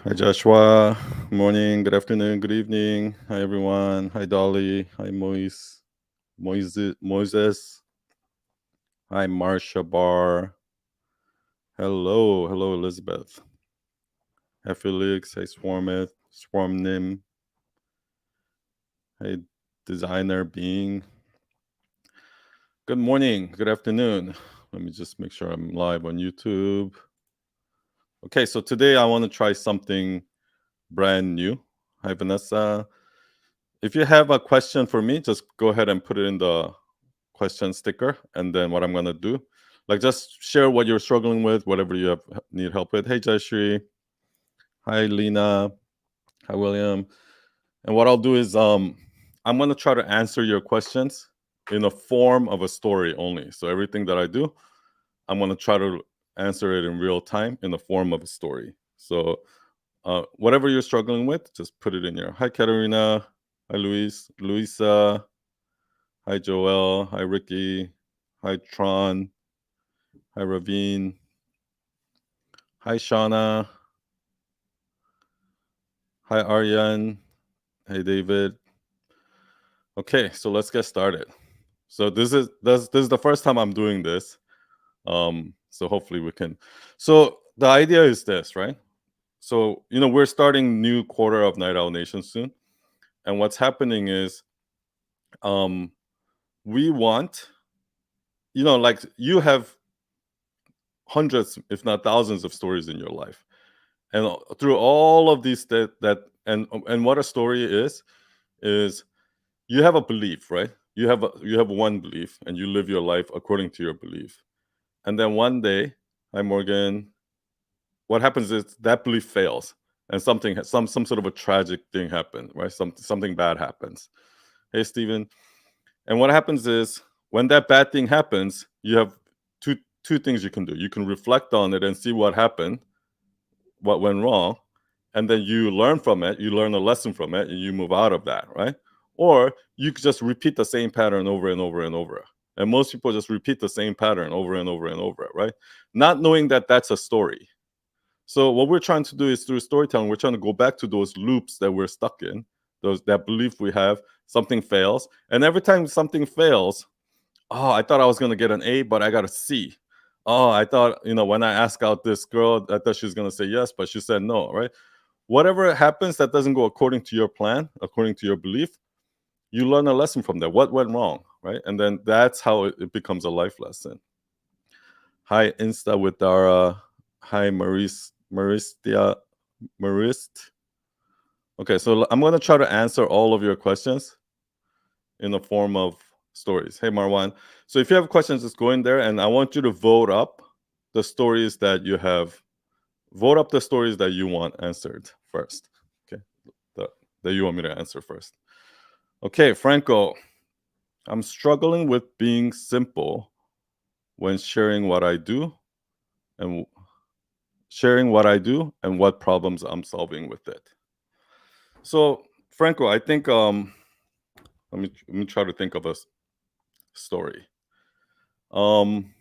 Hi, Joshua. Morning, good afternoon, good evening. Hi, everyone. Hi, Dolly. Hi, Moises. Hi, Marsha Bar. Hello, Elizabeth. Hi, Felix. Hi, Swarmnim. Hi, Designer Being. Good morning, good afternoon. Let me just make sure I'm live on YouTube. Okay, so today I want to try something brand new. Hi, Vanessa. If you have a question for me, just go ahead and put it in the question sticker, and then what I'm gonna do, like, just share what you're struggling with, whatever you need help with. Hey, Jayashree. Hi, Lena. Hi, William. And what I'll do is, I'm gonna try to answer your questions in a form of a story only. So everything that I do, I'm gonna try to answer it in real time in the form of a story. So whatever you're struggling with, just put it in here. Hi, Katerina. Hi, Luisa. Hi, Joel. Hi, Ricky. Hi, Tron. Hi, Ravine. Hi, Shauna. Hi, Aryan. Hey, David. Okay, so let's get started. So this is the first time I'm doing this. So hopefully we can. So the idea is this, right? So we're starting new quarter of Night Owl Nation soon, and what's happening is, um, we want, like, you have hundreds, if not thousands, of stories in your life, and through all of these and what a story is you have a belief, right? You have one belief, and you live your life according to your belief. And then one day, hi Morgan, what happens is that belief fails, and some sort of a tragic thing happens, right? Something bad happens. Hey Steven. And what happens is, when that bad thing happens, you have two things you can do. You can reflect on it and see what happened, what went wrong, and then you learn from it, you learn a lesson from it, and you move out of that, right? Or you could just repeat the same pattern over and over and over. And most people just repeat the same pattern over and over and over, right? Not knowing that that's a story. So what we're trying to do is, through storytelling, we're trying to go back to those loops that we're stuck in, those that belief we have. Something fails, and every time something fails, oh, I thought I was gonna get an A, but I got a C. Oh, I thought, when I asked out this girl, I thought she was gonna say yes, but she said no, right? Whatever happens that doesn't go according to your plan, according to your belief, you learn a lesson from that. What went wrong, right? And then that's how it becomes a life lesson. Hi, Insta with Dara. Hi, Marist. Okay, so I'm gonna try to answer all of your questions in the form of stories. Hey, Marwan. So if you have questions, just go in there, and I want you to vote up the stories that you have. Vote up the stories that you want answered first. Okay, that you want me to answer first. Okay, Franco. I'm struggling with being simple when sharing what I do, and what problems I'm solving with it. So, Franco, I think, let me try to think of a story. Um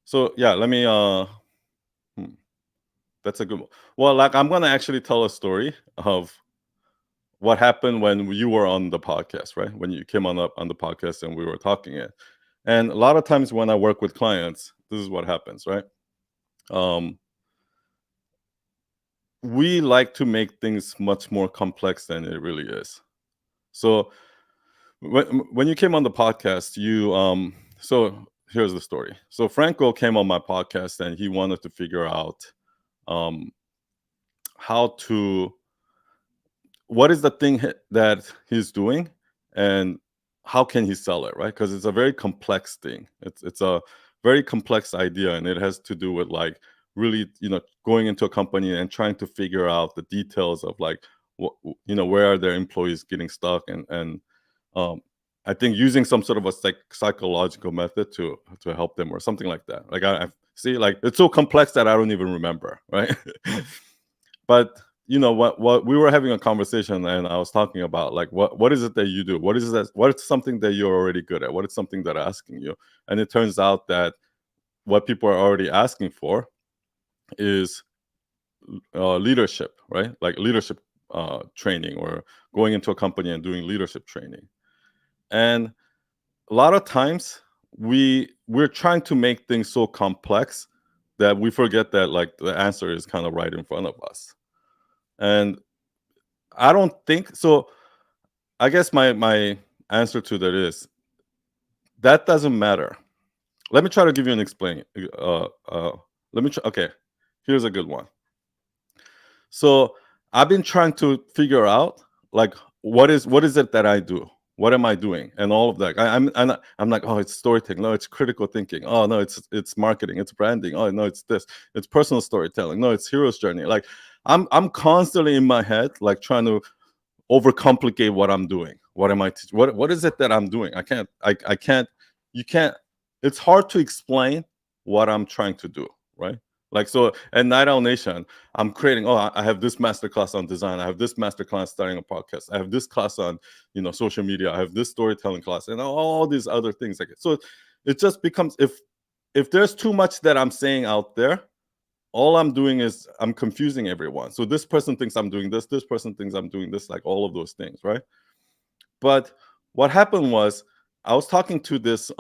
so yeah, let me hmm, that's a good one. Well, like, I'm gonna actually tell a story of what happened when you were on the podcast, right? When you came on the podcast and we were talking it. And a lot of times when I work with clients, this is what happens, right? Um, we like to make things much more complex than it really is. So when you came on the podcast, so here's the story. So Franco came on my podcast, and he wanted to figure out, um how to what is the thing that he's doing, and how can he sell it, right? Because it's a very complex thing. It's a very complex idea, and it has to do with, like, really, going into a company and trying to figure out the details of, like, where are their employees getting stuck, and um I think using some sort of a psychological method to help them, or something like that. Like, I see, like, it's so complex that I don't even remember, right? But what we were having a conversation, and I was talking about, like, what is it that you do, what is something that you're already good at, what is something that are asking you. And it turns out that what people are already asking for is leadership, right? Like leadership training, or going into a company and doing leadership training. And a lot of times we're trying to make things so complex that we forget that like the answer is kind of right in front of us. And I don't think so. I guess my answer to that is that doesn't matter. Let me try to give you an explain. Let me try. Okay, here's a good one. So I've been trying to figure out like what is it that I do? What am I doing? And all of that. I'm like, oh, it's storytelling. No, it's critical thinking. Oh no, it's marketing. It's branding. Oh no, it's this. It's personal storytelling. No, it's hero's journey. Like I'm constantly in my head like trying to overcomplicate what I'm doing. What am I? What is it that I'm doing? I can't. You can't. It's hard to explain what I'm trying to do, right? Like so at Night Owl Nation, I'm creating. Oh, I have this masterclass on design. I have this masterclass starting a podcast. I have this class on social media. I have this storytelling class, and all these other things like it. So it just becomes if there's too much that I'm saying out there, all I'm doing is I'm confusing everyone. So this person thinks I'm doing this person thinks I'm doing this, like all of those things, right? But what happened was I was talking to this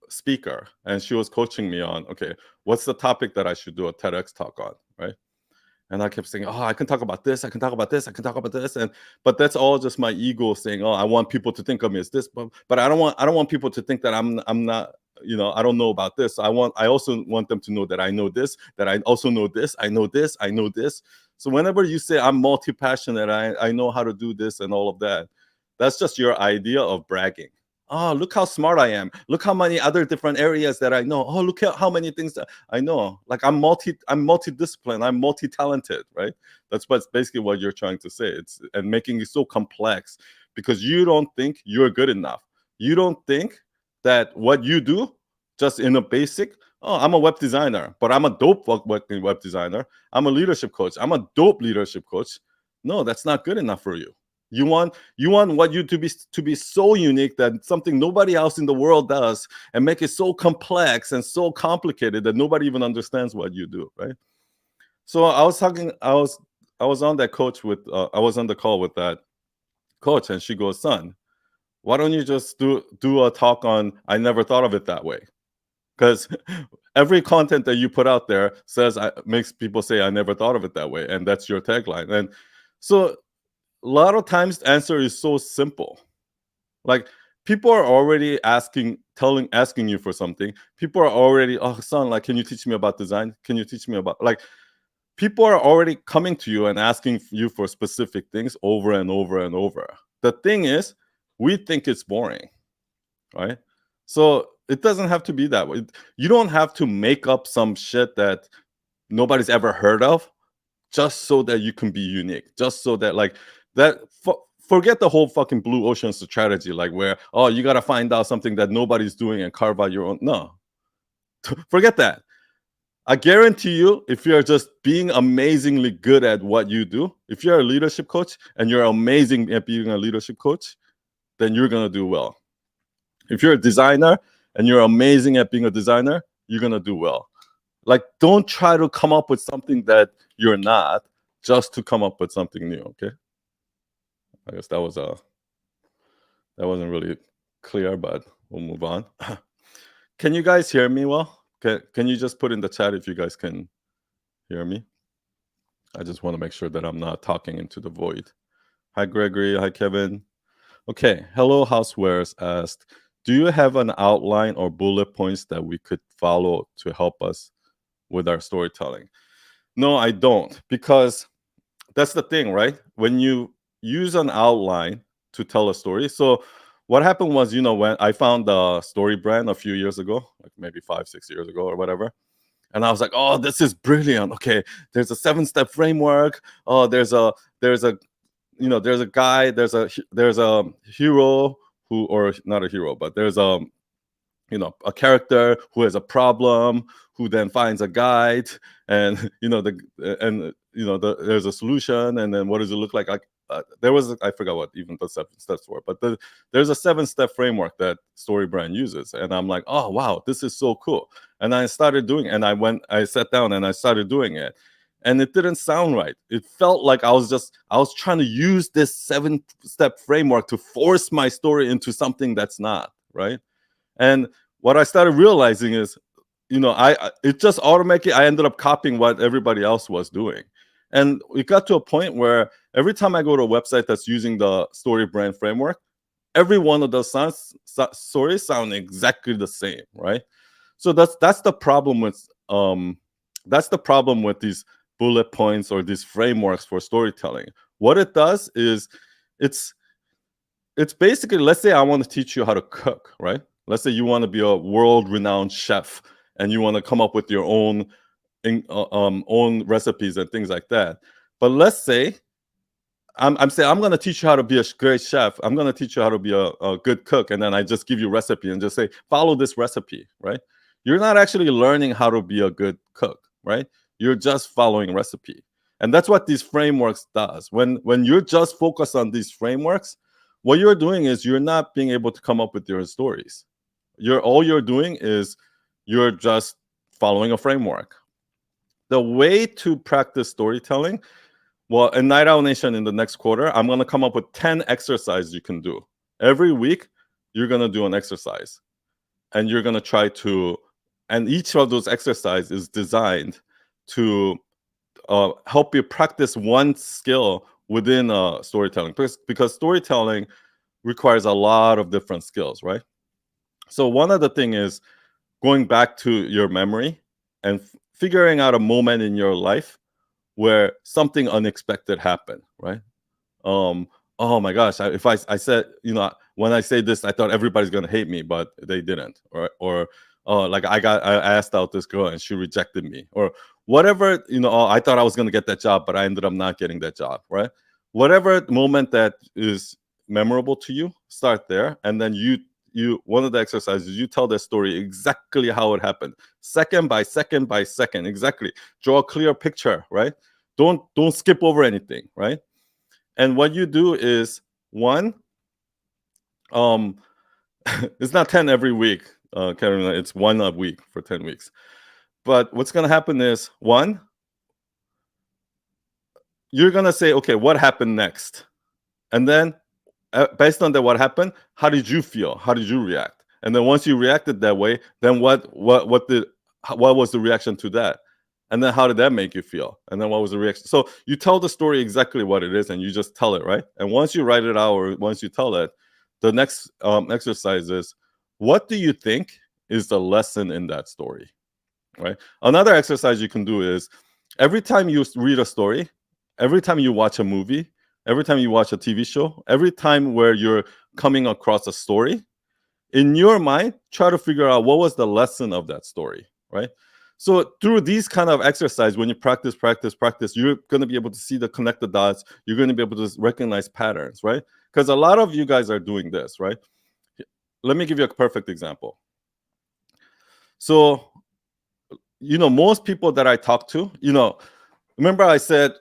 speaker, and she was coaching me on, okay, what's the topic that I should do a TEDx talk on, right? And I kept saying, oh, I can talk about this, I can talk about this, I can talk about this, but that's all just my ego saying, oh, I want people to think of me as this, but I don't want people to think that I'm not, I don't know about this. I also want them to know that I know this, that I also know this, I know this, I know this. So whenever you say I'm multi-passionate, I know how to do this and all of that, that's just your idea of bragging. Oh, look how smart I am. Look how many other different areas that I know. Oh, look at how many things that I know. Like I'm multidisciplined. I'm multi-talented, right? That's basically what you're trying to say. It's and making it so complex because you don't think you're good enough. You don't think that what you do just in a basic, oh, I'm a web designer, but I'm a dope web designer. I'm a leadership coach. I'm a dope leadership coach. No, that's not good enough for you. You want what you to be so unique that something nobody else in the world does, and make it so complex and so complicated that nobody even understands what you do, right? So I was on that coach with I was on the call with that coach, and she goes, son, why don't you just do a talk on I never thought of it that way? Because every content that you put out there makes people say I never thought of it that way, and that's your tagline. And so a lot of times the answer is so simple. Like people are already asking you for something. People are already, oh son, like, can you teach me about design? Can you teach me about, like, people are already coming to you and asking you for specific things over and over and over. The thing is, we think it's boring, right? So it doesn't have to be that way. You don't have to make up some shit that nobody's ever heard of just so that you can be unique, just so that like that forget the whole fucking blue ocean strategy, like where, oh, you got to find out something that nobody's doing and carve out your own. No, forget that. I guarantee you, if you're just being amazingly good at what you do, if you're a leadership coach and you're amazing at being a leadership coach, then you're going to do well. If you're a designer and you're amazing at being a designer, you're going to do well. Like, don't try to come up with something that you're not just to come up with something new, okay? I guess that wasn't really clear, but we'll move on. Can you guys hear me well? Can you just put in the chat if you guys can hear me? I just want to make sure that I'm not talking into the void. Hi, Gregory. Hi, Kevin. Okay. Hello, Housewares asked, do you have an outline or bullet points that we could follow to help us with our storytelling? No, I don't, because that's the thing, right? When you use an outline to tell a story. So what happened was, when I found the Story Brand a few years ago, like maybe 5-6 years ago or whatever, and I was like, oh, this is brilliant. Okay, there's a 7-step framework. Oh, there's a guy, there's a hero who, or not a hero, but there's a character who has a problem, who then finds a guide, and there's a solution, and then what does it look like? I forgot what even the 7 steps were, but there's a 7-step framework that Story Brand uses, and I'm like, oh wow, this is so cool. And I started doing, and I sat down and I started doing it, and it didn't sound right. It felt like I was trying to use this 7-step framework to force my story into something that's not, right? And what I started realizing is, it just automatically, I ended up copying what everybody else was doing. And it got to a point where every time I go to a website that's using the story brand framework, every one of those stories sound exactly the same, right? So that's the problem with these bullet points or these frameworks for storytelling. What it does is it's basically, let's say I want to teach you how to cook, right? Let's say you want to be a world-renowned chef and you want to come up with your own own recipes and things like that. But let's say I'm saying I'm going to teach you how to be a great chef. I'm going to teach you how to be a good cook, and then I just give you a recipe and just say follow this recipe, right? You're not actually learning how to be a good cook, right? You're just following a recipe, and that's what these frameworks does. When you're just focused on these frameworks, what you're doing is you're not being able to come up with your stories. All you're doing is you're just following a framework. The way to practice storytelling, well, in Night Owl Nation in the next quarter, I'm going to come up with 10 exercises you can do. Every week, you're going to do an exercise. And you're going to try to, and each of those exercises is designed to help you practice one skill within storytelling. Because storytelling requires a lot of different skills, right? So one of the things is going back to your memory and figuring out a moment in your life where something unexpected happened, right? Oh my gosh, if I said, when I say this, I thought everybody's gonna hate me, but they didn't, or like I asked out this girl and she rejected me, or whatever, I thought I was gonna get that job, but I ended up not getting that job, right? Whatever moment that is memorable to you, start there, and then you one of the exercises, you tell the story exactly how it happened, second by second by second, exactly. Draw a clear picture, right? Don't skip over anything, right? And what you do is, one, it's not 10 every week, Carolina, it's 1 a week for 10 weeks. But what's going to happen is, one, you're going to say, okay, what happened next? And then based on that, what happened, how did you feel? How did you react? And then once you reacted that way, then what was the reaction to that? And then how did that make you feel? And then what was the reaction? So you tell the story exactly what it is, and you just tell it, right? And once you write it out, or once you tell it, the next exercise is, what do you think is the lesson in that story, right? Another exercise you can do is, every time you read a story, every time you watch a movie, every time you watch a TV show, every time where you're coming across a story, in your mind, try to figure out what was the lesson of that story, right? So through these kind of exercise, when you practice, you're going to be able to see the connected dots. You're going to be able to recognize patterns, right? Because a lot of you guys are doing this, right? Let me give you a perfect example. So, most people that I talk to, remember I said,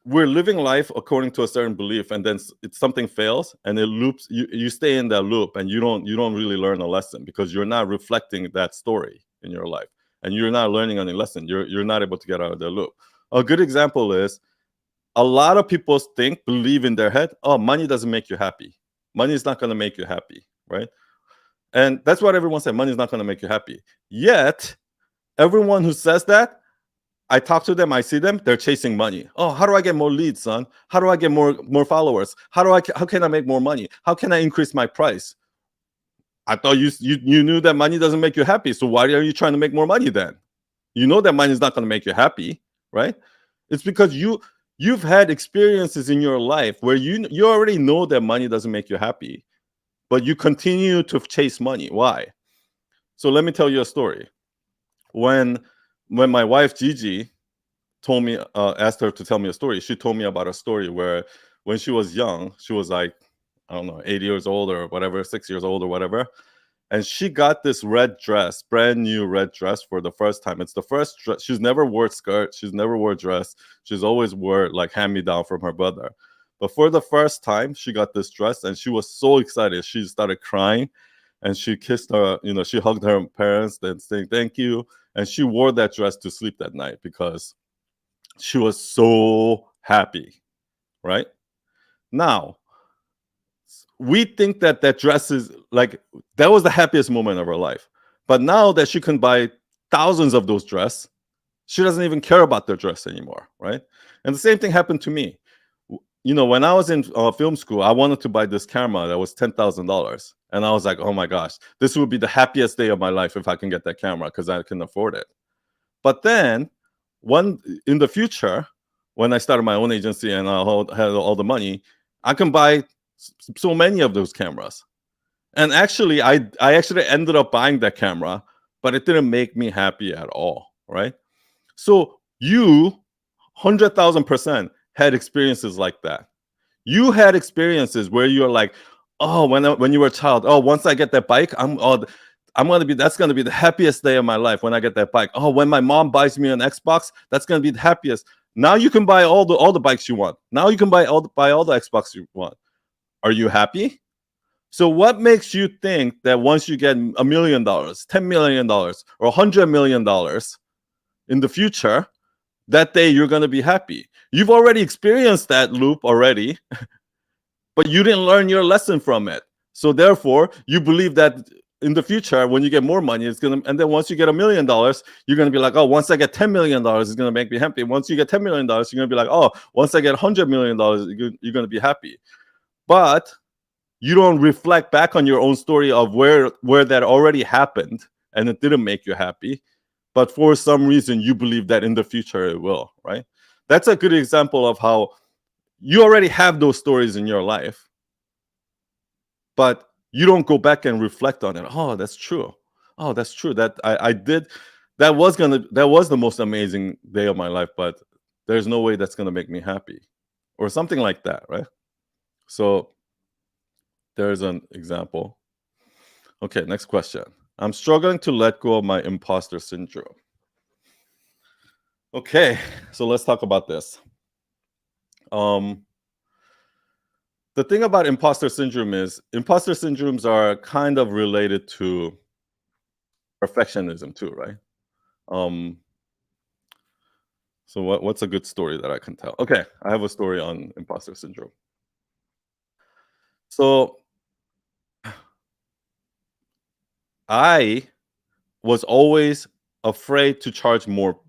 we're living life according to a certain belief, and then something fails and it loops. You stay in that loop, and you don't really learn a lesson because you're not reflecting that story in your life, and you're not learning any lesson. You're not able to get out of the loop. A good example is, a lot of people believe in their head, oh, money doesn't make you happy. Money is not going to make you happy, right? And that's what everyone said. Money is not going to make you happy. Yet, everyone who says that, I talk to them, I see them, they're chasing money. Oh, how do I get more leads, son? How do I get more followers? How can I make more money? How can I increase my price? I thought you knew that money doesn't make you happy. So why are you trying to make more money then? You know that money is not going to make you happy, right? It's because you've had experiences in your life where you already know that money doesn't make you happy, but you continue to chase money. Why? So let me tell you a story. When my wife Gigi told me, asked her to tell me a story, she told me about a story where when she was young, she was like, I don't know, 8 years old or whatever, 6 years old or whatever. And she got this red dress, brand new red dress for the first time. It's the first dress. She's never wore skirt. She's never wore dress. She's always wore like hand-me-down from her brother. But for the first time, she got this dress and she was so excited. She started crying and she kissed her, she hugged her parents, then saying thank you. And she wore that dress to sleep that night because She was so happy, right? Now, we think that that dress is like, that was the happiest moment of her life. But now that she can buy thousands of those dresses, she doesn't even care about the dress anymore, right? And the same thing happened to me. When I was in film school, I wanted to buy this camera that was $10,000. And I was like, oh my gosh, this would be the happiest day of my life if I can get that camera because I can afford it. But then, in the future, when I started my own agency and I had all the money, I can buy so many of those cameras. And actually, I actually ended up buying that camera, but it didn't make me happy at all, right? So you, 100,000% had experiences like that. You had experiences where you're like, oh, when you were a child, oh, once I get that bike, that's gonna be the happiest day of my life when I get that bike. Oh, when my mom buys me an Xbox, that's gonna be the happiest. Now you can buy all the bikes you want. Now you can buy all the Xbox you want. Are you happy? So what makes you think that once you get $1 million, $10 million, or $100 million in the future, that day you're going to be happy? You've already experienced that loop already, but you didn't learn your lesson from it. So therefore, you believe that in the future, when you get more money, and then once you get $1 million, you're going to be like, oh, once I get $10 million, it's going to make me happy. Once you get $10 million, you're going to be like, oh, once I get $100 million, you're going to be happy. But you don't reflect back on your own story of where that already happened and it didn't make you happy, but for some reason you believe that in the future it will, right? That's a good example of how you already have those stories in your life, but you don't go back and reflect on it. Oh, that's true. Oh, that's true. That I did. That was the most amazing day of my life, but there's no way that's gonna make me happy, or something like that, right? So there's an example. Okay, next question. I'm struggling to let go of my imposter syndrome. Okay, so let's talk about this. The thing about imposter syndrome is imposter syndromes are kind of related to perfectionism too, right? So what's a good story that I can tell? Okay, I have a story on imposter syndrome. So I was always afraid to charge more,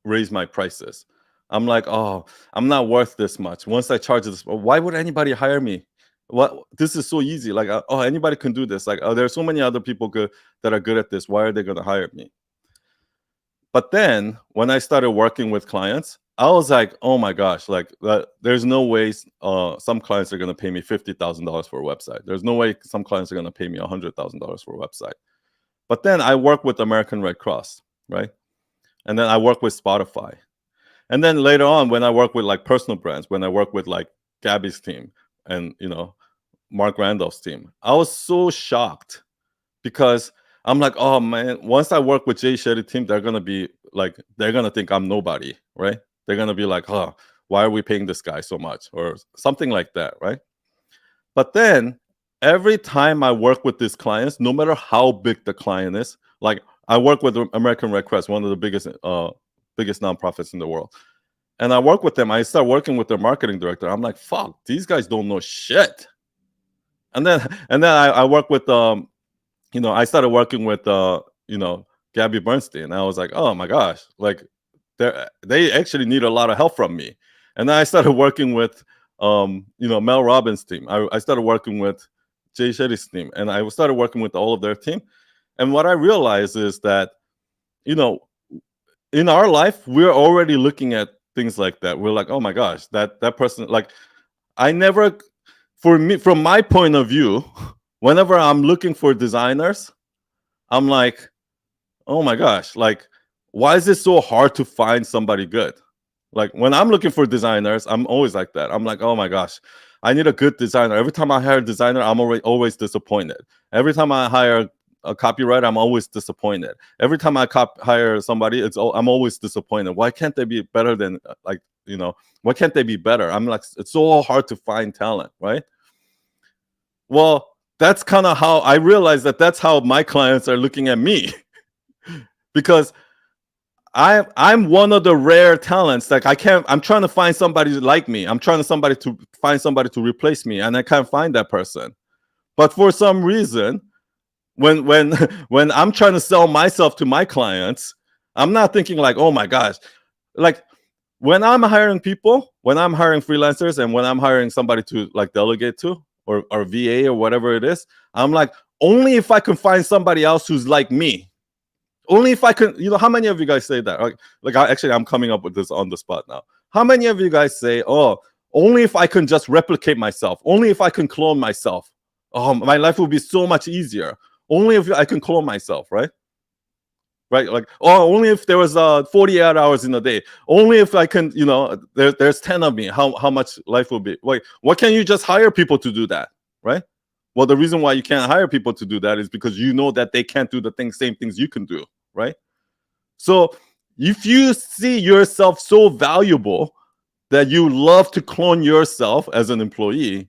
raise my prices. I'm like, oh, I'm not worth this much. Once I charge this, why would anybody hire me? What, this is so easy. Like, oh, anybody can do this. Like, oh, there's so many other people that are good at this. Why are they going to hire me? But then when I started working with clients, I was like, oh my gosh, like there's no way some clients are going to pay me $50,000 for a website. There's no way some clients are going to pay me $100,000 for a website. But then I work with American Red Cross, right? And then I work with Spotify. And then later on, when I work with like personal brands, when I work with like Gabby's team and, Mark Randolph's team, I was so shocked because I'm like, oh man, once I work with Jay Shetty team, they're going to think I'm nobody, right? They're going to be like, oh, why are we paying this guy so much? Or something like that, right? But then every time I work with these clients, no matter how big the client is, like I work with American Red Cross, one of the biggest nonprofits in the world. And I work with them. I start working with their marketing director. I'm like, fuck, these guys don't know shit. And then I work with I started working with Gabby Bernstein. I was like, oh my gosh, like they actually need a lot of help from me. And then I started working with Mel Robbins' team. I started working with Jay Shetty's team, and I started working with all of their team. And what I realized is that, in our life, we're already looking at things like that. We're like, oh my gosh, that person, like, for me, from my point of view, whenever I'm looking for designers, I'm like, oh my gosh, like, why is it so hard to find somebody good? Like when I'm looking for designers, I'm always like that. I'm like, oh my gosh, I need a good designer. Every time I hire a designer, I'm always disappointed. Every time I hire a copywriter, I'm always disappointed. Every time I hire somebody, I'm always disappointed. Why can't they be better than why can't they be better? I'm like, it's so hard to find talent, right? Well, that's kind of how I realize that's how my clients are looking at me. Because I'm one of the rare talents. Like I'm trying to find somebody like me. I'm trying to find somebody to replace me, and I can't find that person. But for some reason, when when I'm trying to sell myself to my clients, I'm not thinking like, oh my gosh, like when I'm hiring people, when I'm hiring freelancers, and when I'm hiring somebody to like delegate to or VA or whatever it is, I'm like, only if I can find somebody else who's like me. Only if I can, how many of you guys say that? Actually, I'm coming up with this on the spot now. How many of you guys say, oh, only if I can just replicate myself, only if I can clone myself, oh, my life will be so much easier. Only if I can clone myself, right? Right, like, oh, only if there was 48 hours in a day. Only if I can, there's 10 of me. How much life will be? Like, what can you just hire people to do that, right? Well, the reason why you can't hire people to do that is because you know that they can't do the same things you can do, right? So if you see yourself so valuable that you love to clone yourself as an employee,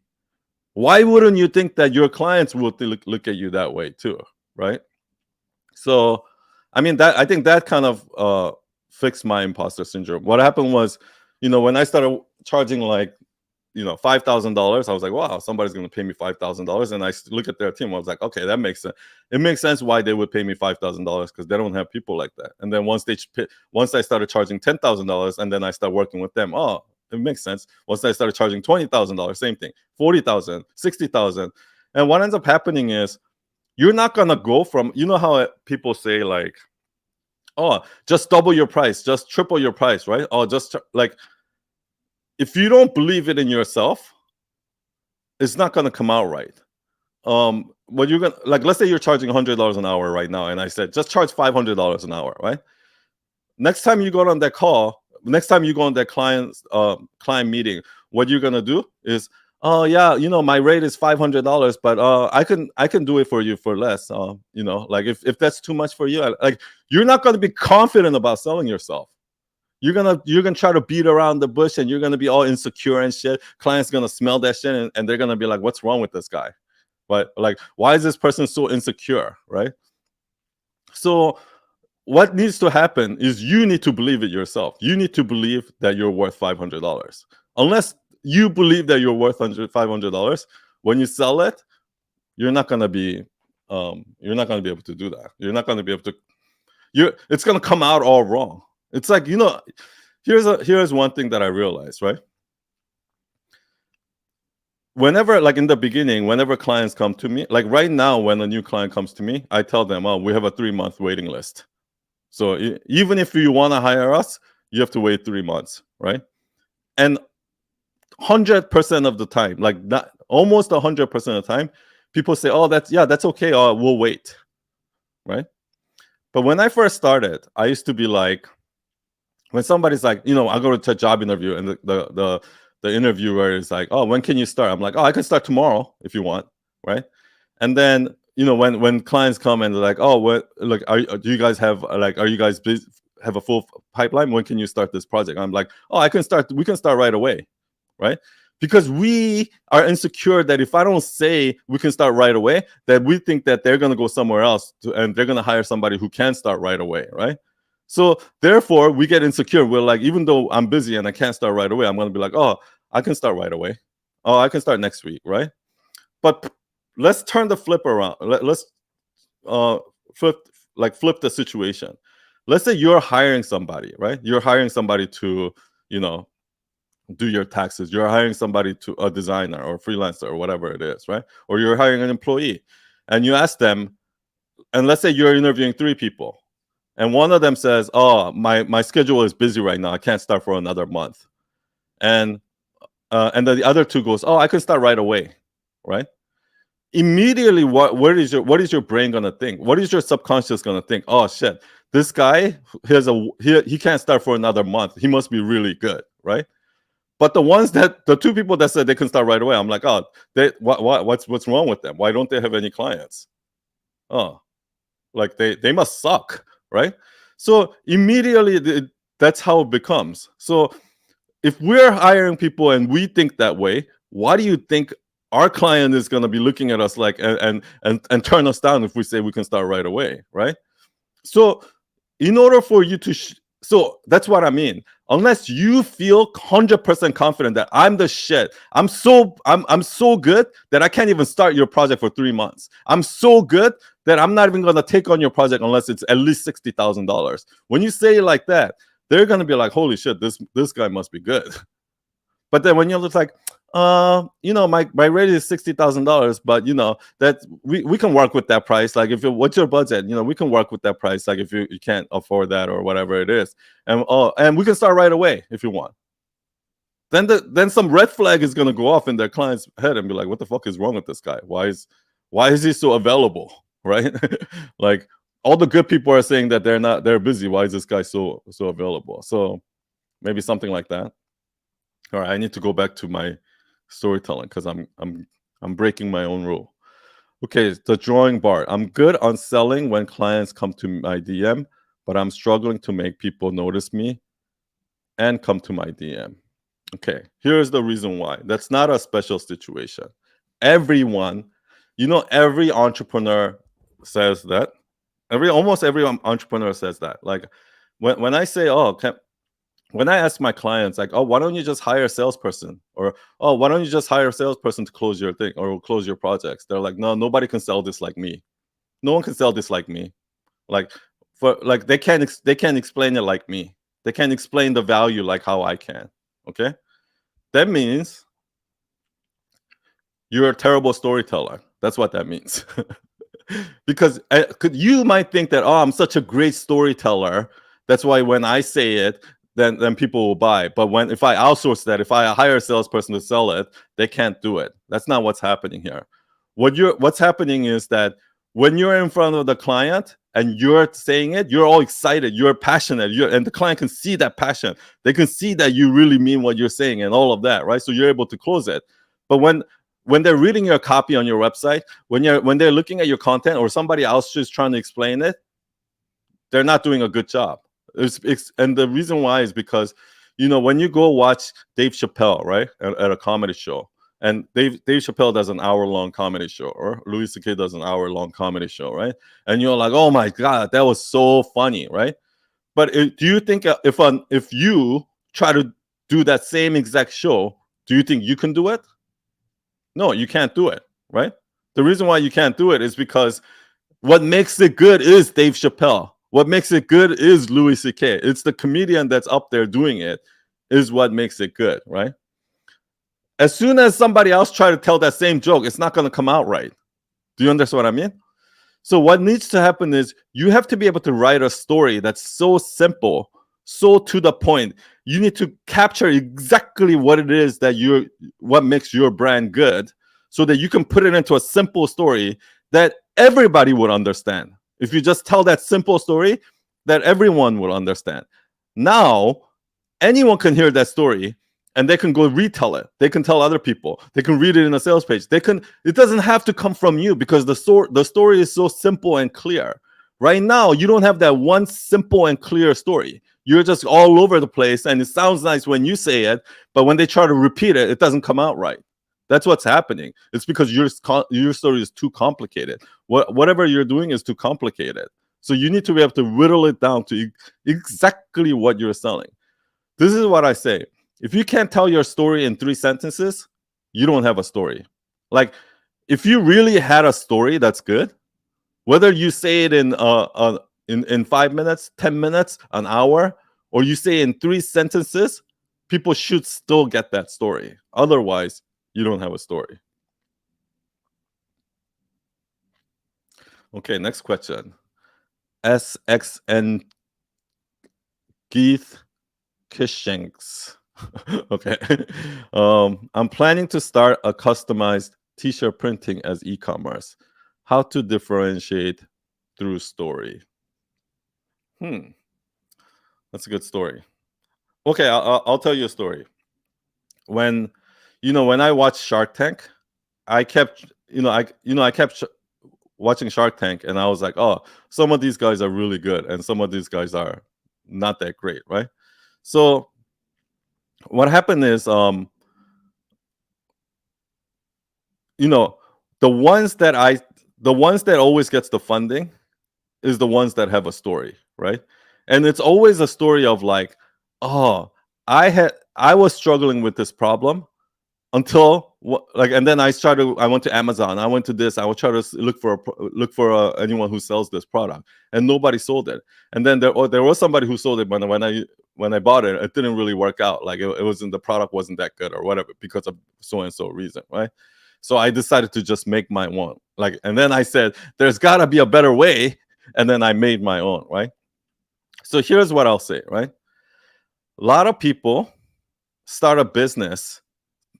why wouldn't you think that your clients would look at you that way too, right? So, I mean, I think that kind of fixed my imposter syndrome. What happened was, when I started charging like, $5,000, I was like, wow, somebody's going to pay me $5,000. And I look at their team, I was like, okay, that makes sense. It makes sense why they would pay me $5,000 because they don't have people like that. And then once I started charging $10,000 and then I started working with them, oh, it makes sense. Once I started charging $20,000, same thing, 40,000, 60,000. And what ends up happening is you're not going to go from, how people say like, oh, just double your price, just triple your price, right? Or just like, if you don't believe it in yourself, it's not going to come out right. What you're gonna, like, let's say you're charging $100 an hour right now, and I said just charge $500 an hour, right? Next time you go on that call, next time you go on that client meeting, what you're gonna do is, oh yeah, my rate is $500, but I can do it for you for less. Like if that's too much for you, like you're not gonna be confident about selling yourself. You're gonna try to beat around the bush, and you're gonna be all insecure and shit. Clients gonna smell that shit, and they're gonna be like, "What's wrong with this guy?" But like, why is this person so insecure, right? So, what needs to happen is you need to believe it yourself. You need to believe that you're worth $500. Unless you believe that you're worth $500, when you sell it, you're not gonna be able to do that. You're not gonna be able to. It's gonna come out all wrong. It's like, here's one thing that I realized, right? Whenever, like in the beginning, whenever clients come to me, like right now, when a new client comes to me, I tell them, oh, we have a 3-month waiting list. So even if you want to hire us, you have to wait 3 months, right? And 100% of the time, like almost 100% of the time, people say, oh, that's okay. We'll wait, right? But when I first started, I used to be like, when somebody's like, I go to a job interview, and the interviewer is like, oh, when can you start? I'm like, oh, I can start tomorrow if you want, right? And then when clients come and they're like, oh, what, like, do you guys have are you guys busy, have a full pipeline? When can you start this project? I'm like, oh, we can start right away, right? Because we are insecure that if I don't say we can start right away, that we think that they're going to go somewhere else and they're going to hire somebody who can start right away, right? So therefore, we get insecure. We're like, even though I'm busy and I can't start right away, I'm going to be like, oh, I can start right away. Oh, I can start next week, right? But let's turn the flip around. Let's flip the situation. Let's say you're hiring somebody, right? You're hiring somebody to, do your taxes. You're hiring somebody to a designer or freelancer or whatever it is, right? Or you're hiring an employee, and you ask them, and let's say you're interviewing 3 people. And one of them says, oh, my schedule is busy right now. I can't start for another month. And then the other 2 goes, oh, I can start right away, right? Immediately, what is your brain gonna think? What is your subconscious gonna think? Oh shit, this guy he can't start for another month. He must be really good, right? But the 2 people that said they can start right away, I'm like, oh, what's wrong with them? Why don't they have any clients? Oh, like they must suck, right? So immediately that's how it becomes. So if we're hiring people and we think that way, why do you think our client is going to be looking at us like and turn us down if we say we can start right away, right? So in order for you to So that's what I mean. Unless you feel 100% confident that I'm the shit, I'm so good that I can't even start your project for 3 months. I'm so good that I'm not even gonna take on your project unless it's at least $60,000. When you say it like that, they're gonna be like, "Holy shit, this guy must be good." But then when you're just like, my rate is $60,000, but that we can work with that price. Like, what's your budget? We can work with that price. Like, if you can't afford that or whatever it is, and we can start right away if you want. Then some red flag is gonna go off in their client's head and be like, what the fuck is wrong with this guy? Why is he so available, right? Like, all the good people are saying that they're busy. Why is this guy so available? So maybe something like that. All right, I need to go back to my storytelling because I'm breaking my own rule. Okay, the drawing board. I'm good on selling when clients come to my DM, but I'm struggling to make people notice me and come to my DM. Okay, here's the reason why. That's not a special situation. Everyone, every entrepreneur says that. Almost every entrepreneur says that. Like, when I say, when I ask my clients, like, oh, why don't you just hire a salesperson? Or, oh, why don't you just hire a salesperson to close your thing or close your projects? They're like, no, nobody can sell this like me. No one can sell this like me. Like, they can't explain it like me. They can't explain the value like how I can. Okay? That means you're a terrible storyteller. That's what that means. Because you might think that, oh, I'm such a great storyteller. That's why when I say it, then people will buy. But if I outsource that, if I hire a salesperson to sell it, they can't do it. That's not what's happening here. What's happening is that when you're in front of the client and you're saying it, you're all excited, you're passionate, and the client can see that passion. They can see that you really mean what you're saying and all of that, right? So you're able to close it. But when they're reading your copy on your website, when they're looking at your content or somebody else just trying to explain it, they're not doing a good job. And the reason why is because, when you go watch Dave Chappelle, right, at a comedy show, and Dave Chappelle does an hour-long comedy show, or Louis C.K. does an hour-long comedy show, right? And you're like, oh my God, that was so funny, right? But do you think if you try to do that same exact show, do you think you can do it? No, you can't do it, right? The reason why you can't do it is because what makes it good is Dave Chappelle. What makes it good is Louis C.K. It's the comedian that's up there doing it is what makes it good, right? As soon as somebody else try to tell that same joke, it's not going to come out right. Do you understand what I mean? So what needs to happen is you have to be able to write a story that's so simple, so to the point. You need to capture exactly what it is that what makes your brand good, so that you can put it into a simple story that everybody would understand. If you just tell that simple story, that everyone will understand. Now, anyone can hear that story and they can go retell it. They can tell other people. They can read it in a sales page. It doesn't have to come from you because the story is so simple and clear. Right now, you don't have that one simple and clear story. You're just all over the place, and it sounds nice when you say it, but when they try to repeat it, it doesn't come out right. That's what's happening. It's because your story is too complicated. Whatever you're doing is too complicated. So you need to be able to whittle it down to exactly what you're selling. This is what I say. If you can't tell your story in 3 sentences, you don't have a story. Like, if you really had a story that's good, whether you say it in 5 minutes, 10 minutes, an hour, or you say in 3 sentences, people should still get that story. Otherwise, you don't have a story. Okay, next question. SXN Keith Kishanks. Okay. I'm planning to start a customized t-shirt printing as e-commerce. How to differentiate through story? That's a good story. Okay, I'll tell you a story. When I watched Shark Tank, I kept watching Shark Tank, and I was like, oh, some of these guys are really good, and some of these guys are not that great, right? So what happened is, the ones that always gets the funding is the ones that have a story, right? And it's always a story of like, oh, I was struggling with this problem until like, and then I went to Amazon, I went to this, I would try to look for anyone who sells this product, and nobody sold it. And then there was somebody who sold it, but when I bought it, it didn't really work out. Like it wasn't, the product wasn't that good or whatever because of so and so reason, right? So I decided to just make my own. Like, and then I said, there's gotta be a better way, and then I made my own, right? So here's what I'll say, right? A lot of people start a business,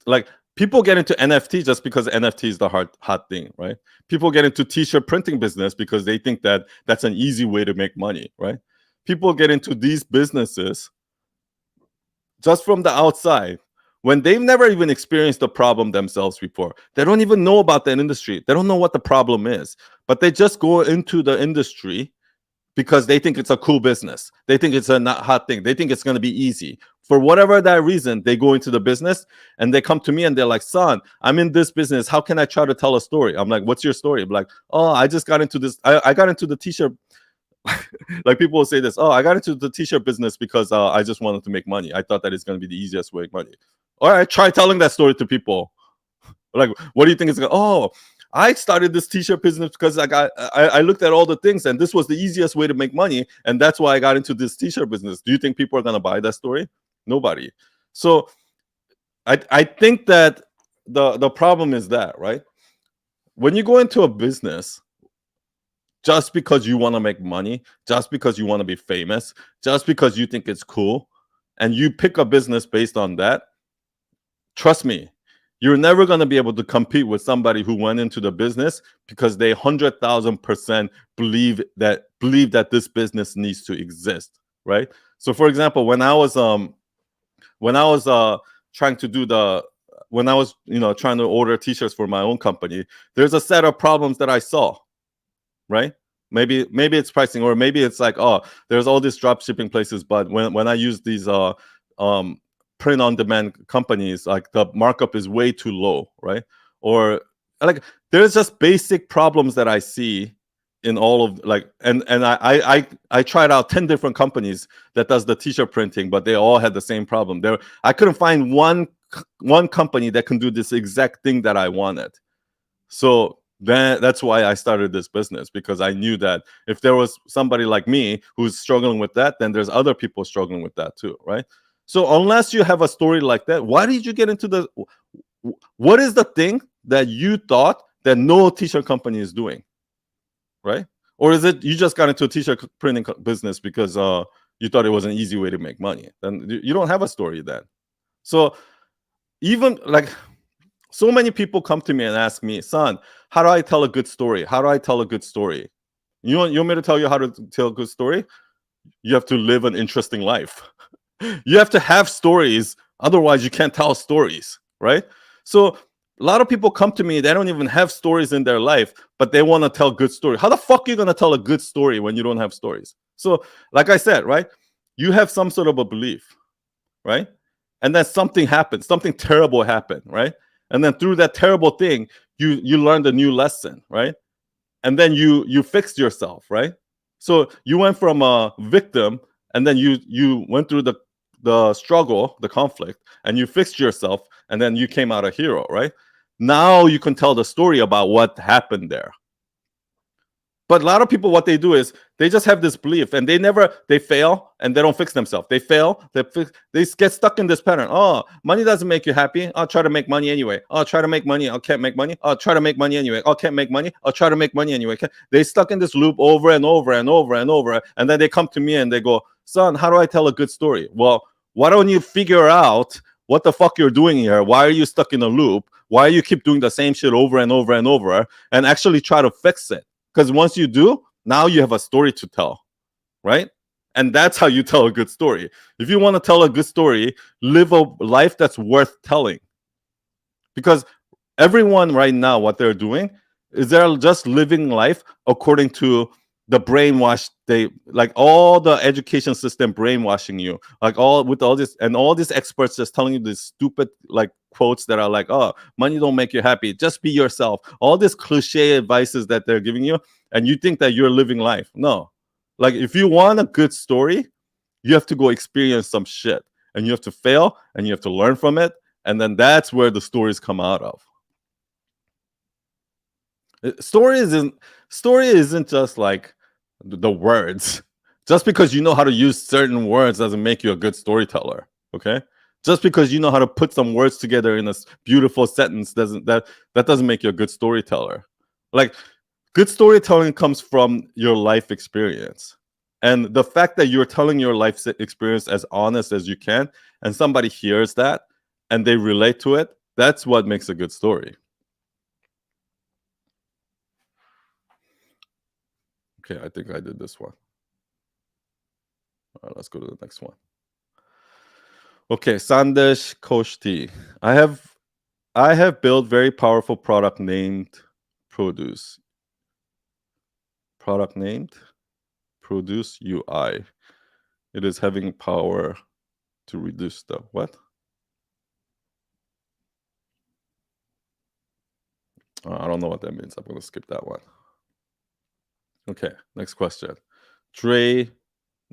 like people get into NFT just because NFT is the hot thing, right? People get into t-shirt printing business because they think that that's an easy way to make money, right? People get into these businesses just from the outside when they've never even experienced the problem themselves before. They don't even know about that industry. They don't know what the problem is, but they just go into the industry because they think it's a cool business. They think it's a not hot thing. They think it's going to be easy. For whatever that reason, they go into the business and they come to me and they're like, son, I'm in this business. How can I try to tell a story? I'm like, what's your story? I'm like, oh, I just got into this. I got into the t-shirt. Like people will say this, oh, I got into the t-shirt business because I just wanted to make money. I thought that it's going to be the easiest way to make money. All right, try telling that story to people. Like, what do you think is going to, oh, I started this t-shirt business because I looked at all the things and this was the easiest way to make money, and that's why I got into this t-shirt business. Do you think people are going to buy that story? Nobody. So I think that the problem is that, right? When you go into a business just because you want to make money, just because you want to be famous, just because you think it's cool, and you pick a business based on that, trust me, you're never going to be able to compete with somebody who went into the business because they 100,000% believe that this business needs to exist, right? So, for example, when I was trying to do when I was trying to order t-shirts for my own company, there's a set of problems that I saw, right? Maybe it's pricing, or maybe it's like, oh, there's all these drop shipping places, but when I use these print on demand companies, like the markup is way too low, right? Or like there's just basic problems that I see in all of, like, and I tried out 10 different companies that does the t-shirt printing, but they all had the same problem. I couldn't find one company that can do this exact thing that I wanted. So that's why I started this business, because I knew that if there was somebody like me who's struggling with that, then there's other people struggling with that too, right? So unless you have a story like that, why did you get into what is the thing that you thought that no t-shirt company is doing, right? Or is it you just got into a t-shirt printing business because you thought it was an easy way to make money? Then you don't have a story then. So even like, so many people come to me and ask me, son, how do I tell a good story? How do I tell a good story? You want me to tell you how to tell a good story? You have to live an interesting life. You have to have stories. Otherwise, you can't tell stories, right? So a lot of people come to me, they don't even have stories in their life, but they want to tell good stories. How the fuck are you going to tell a good story when you don't have stories? So like I said, right, you have some sort of a belief, right? And then something happened, something terrible happened, right? And then through that terrible thing, you learned a new lesson, right? And then you fixed yourself, right? So you went from a victim, and then you went through the struggle, the conflict, and you fixed yourself, and then you came out a hero, right? Now you can tell the story about what happened there. But a lot of people, what they do is they just have this belief, and they fail and they don't fix themselves. They fail, they get stuck in this pattern. Oh, money doesn't make you happy. I'll try to make money anyway. I'll try to make money. I can't make money. I'll try to make money anyway. I can't make money. I'll try to make money anyway. They stuck in this loop over and over and over and over. And then they come to me and they go, son, how do I tell a good story? Well, why don't you figure out what the fuck you're doing here? Why are you stuck in a loop? Why you keep doing the same shit over and over and over, and actually try to fix it? Because once you do, now you have a story to tell, right? And that's how you tell a good story. If you want to tell a good story, live a life that's worth telling. Because everyone right now, what they're doing is they're just living life according to the brainwash. They like all the education system brainwashing you, like all this, and all these experts just telling you these stupid like quotes that are like, oh, money don't make you happy, just be yourself, all these cliche advices that they're giving you, and you think that you're living life. No, Like if you want a good story, you have to go experience some shit, and you have to fail, and you have to learn from it, and then that's where the stories come out of. Story isn't just like the words. Just because you know how to use certain words doesn't make you a good storyteller. Okay, just because you know how to put some words together in a beautiful sentence doesn't make you a good storyteller. Like good storytelling comes from your life experience, and the fact that you're telling your life experience as honest as you can, and somebody hears that and they relate to it, that's what makes a good story. Okay, I think I did this one. All right, let's go to the next one. Okay, Sandesh Koshti. I have built very powerful product named Produce. Product named Produce UI. It is having power to reduce the what? I don't know what that means. I'm going to skip that one. Okay, next question. Dre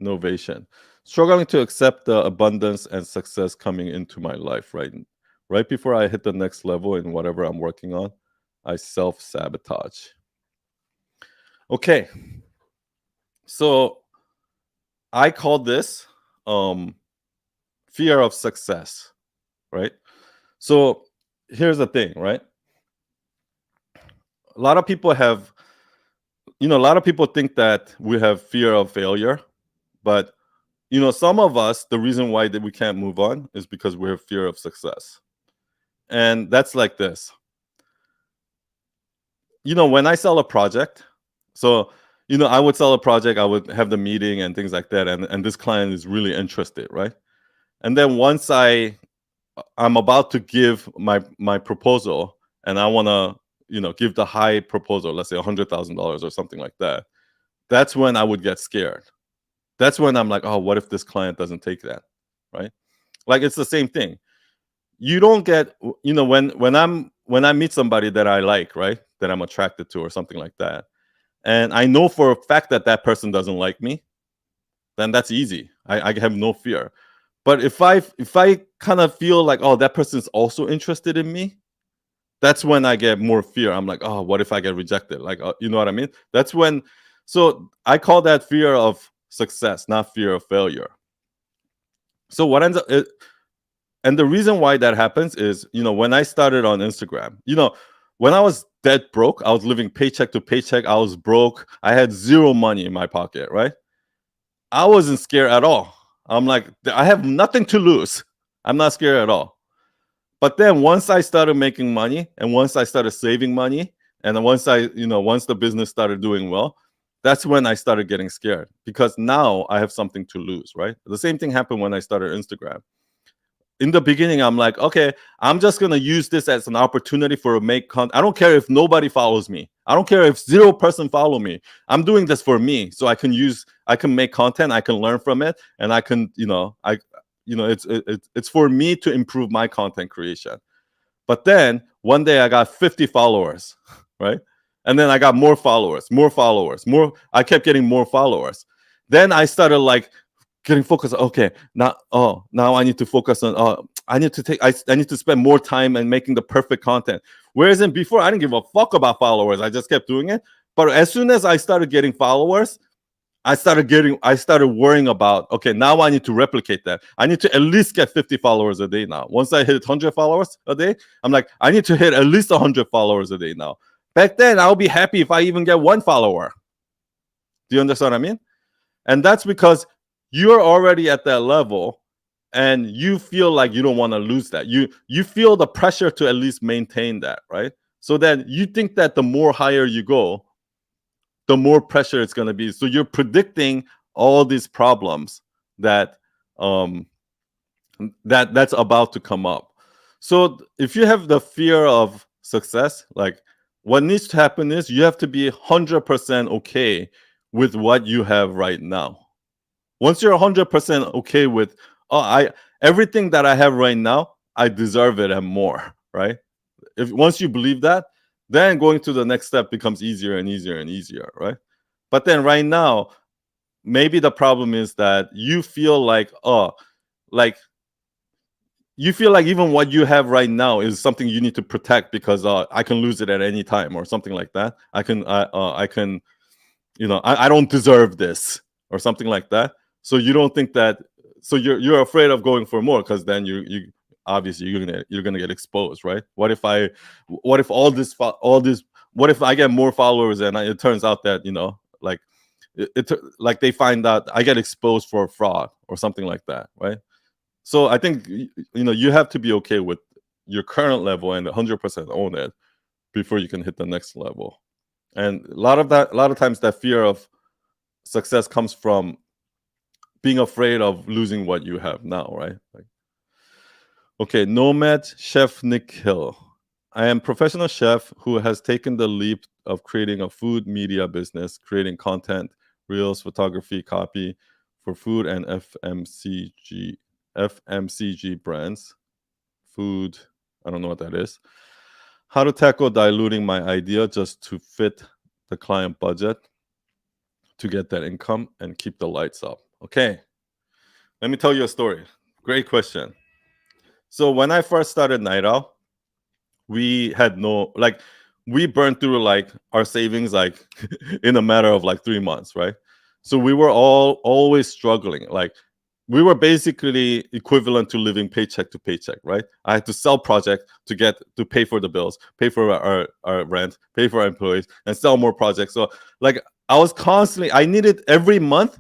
Novation. Struggling to accept the abundance and success coming into my life right before I hit the next level in whatever I'm working on, I self-sabotage. Okay. So I call this fear of success, right? So here's the thing, right? A lot of people think that we have fear of failure, but some of us, the reason why that we can't move on is because we have fear of success. And that's like this. When I sell a project, so I would sell a project, I would have the meeting and things like that, and this client is really interested, right? And then once I'm about to give my proposal, and I want to give the high proposal, let's say $100,000 or something like that, that's when I would get scared. That's when I'm like, oh, what if this client doesn't take that, right? Like it's the same thing. You don't get, when I meet somebody that I like, right, that I'm attracted to or something like that, and I know for a fact that that person doesn't like me, then that's easy. I have no fear. But if I kind of feel like, oh, that person's also interested in me, that's when I get more fear. I'm like, oh, what if I get rejected? Like, you know what I mean? That's when. So I call that fear of success, not fear of failure. So what ends up, and the reason why that happens is, when I started on Instagram, when I was dead broke, I was living paycheck to paycheck. I was broke. I had zero money in my pocket, right? I wasn't scared at all. I'm like, I have nothing to lose. I'm not scared at all. But then once I started making money, and once I started saving money, and then once the business started doing well, that's when I started getting scared, because now I have something to lose, right? The same thing happened when I started Instagram. In the beginning, I'm like, okay, I'm just gonna use this as an opportunity for a make content. I don't care if nobody follows me. I don't care if 0% follow me. I'm doing this for me, so I can make content. I can learn from it, and I can, it's for me to improve my content creation. But then one day I got 50 followers, right? And then I got more followers. I kept getting more followers. Then I started like getting focused. Okay, now I need to focus on. I need to spend more time and making the perfect content. Whereas before, I didn't give a fuck about followers. I just kept doing it. But as soon as I started getting followers, I started worrying about, okay, now I need to replicate that. I need to at least get 50 followers a day now. Once I hit 100 followers a day, I'm like, I need to hit at least 100 followers a day now. Back then, I'll be happy if I even get 1 follower. Do you understand what I mean? And that's because you're already at that level, and you feel like you don't want to lose that. You feel the pressure to at least maintain that, right? So then you think that the more higher you go, the more pressure it's going to be. So you're predicting all these problems that's about to come up. So if you have the fear of success, like what needs to happen is you have to be 100% okay with what you have right now. Once you're 100% okay with, everything that I have right now, I deserve it and more, right? Once you believe that, then going to the next step becomes easier and easier and easier, right? But then right now, maybe the problem is that you feel like, like you feel like even what you have right now is something you need to protect because I can lose it at any time or something like that. I can, I don't deserve this or something like that. So you don't think that. So you're afraid of going for more because then you obviously you're gonna get exposed, right? What if what if I get more followers and it turns out that like like they find out I get exposed for fraud or something like that, right? So I think you have to be okay with your current level and 100% own it before you can hit the next level. And a lot of times that fear of success comes from being afraid of losing what you have now, right? Like, okay, Nomad Chef Nick Hill. I am professional chef who has taken the leap of creating a food media business, creating content, reels, photography, copy for food and FMCG brands. Food, I don't know what that is. How to tackle diluting my idea just to fit the client budget to get that income and keep the lights up. Okay, let me tell you a story. Great question. So when I first started Night Owl, we had we burned through like our savings like in a matter of like 3 months, right? So we were always struggling. Like we were basically equivalent to living paycheck to paycheck, right? I had to sell project to pay for the bills, pay for our rent, pay for our employees, and sell more projects. So like I needed every month,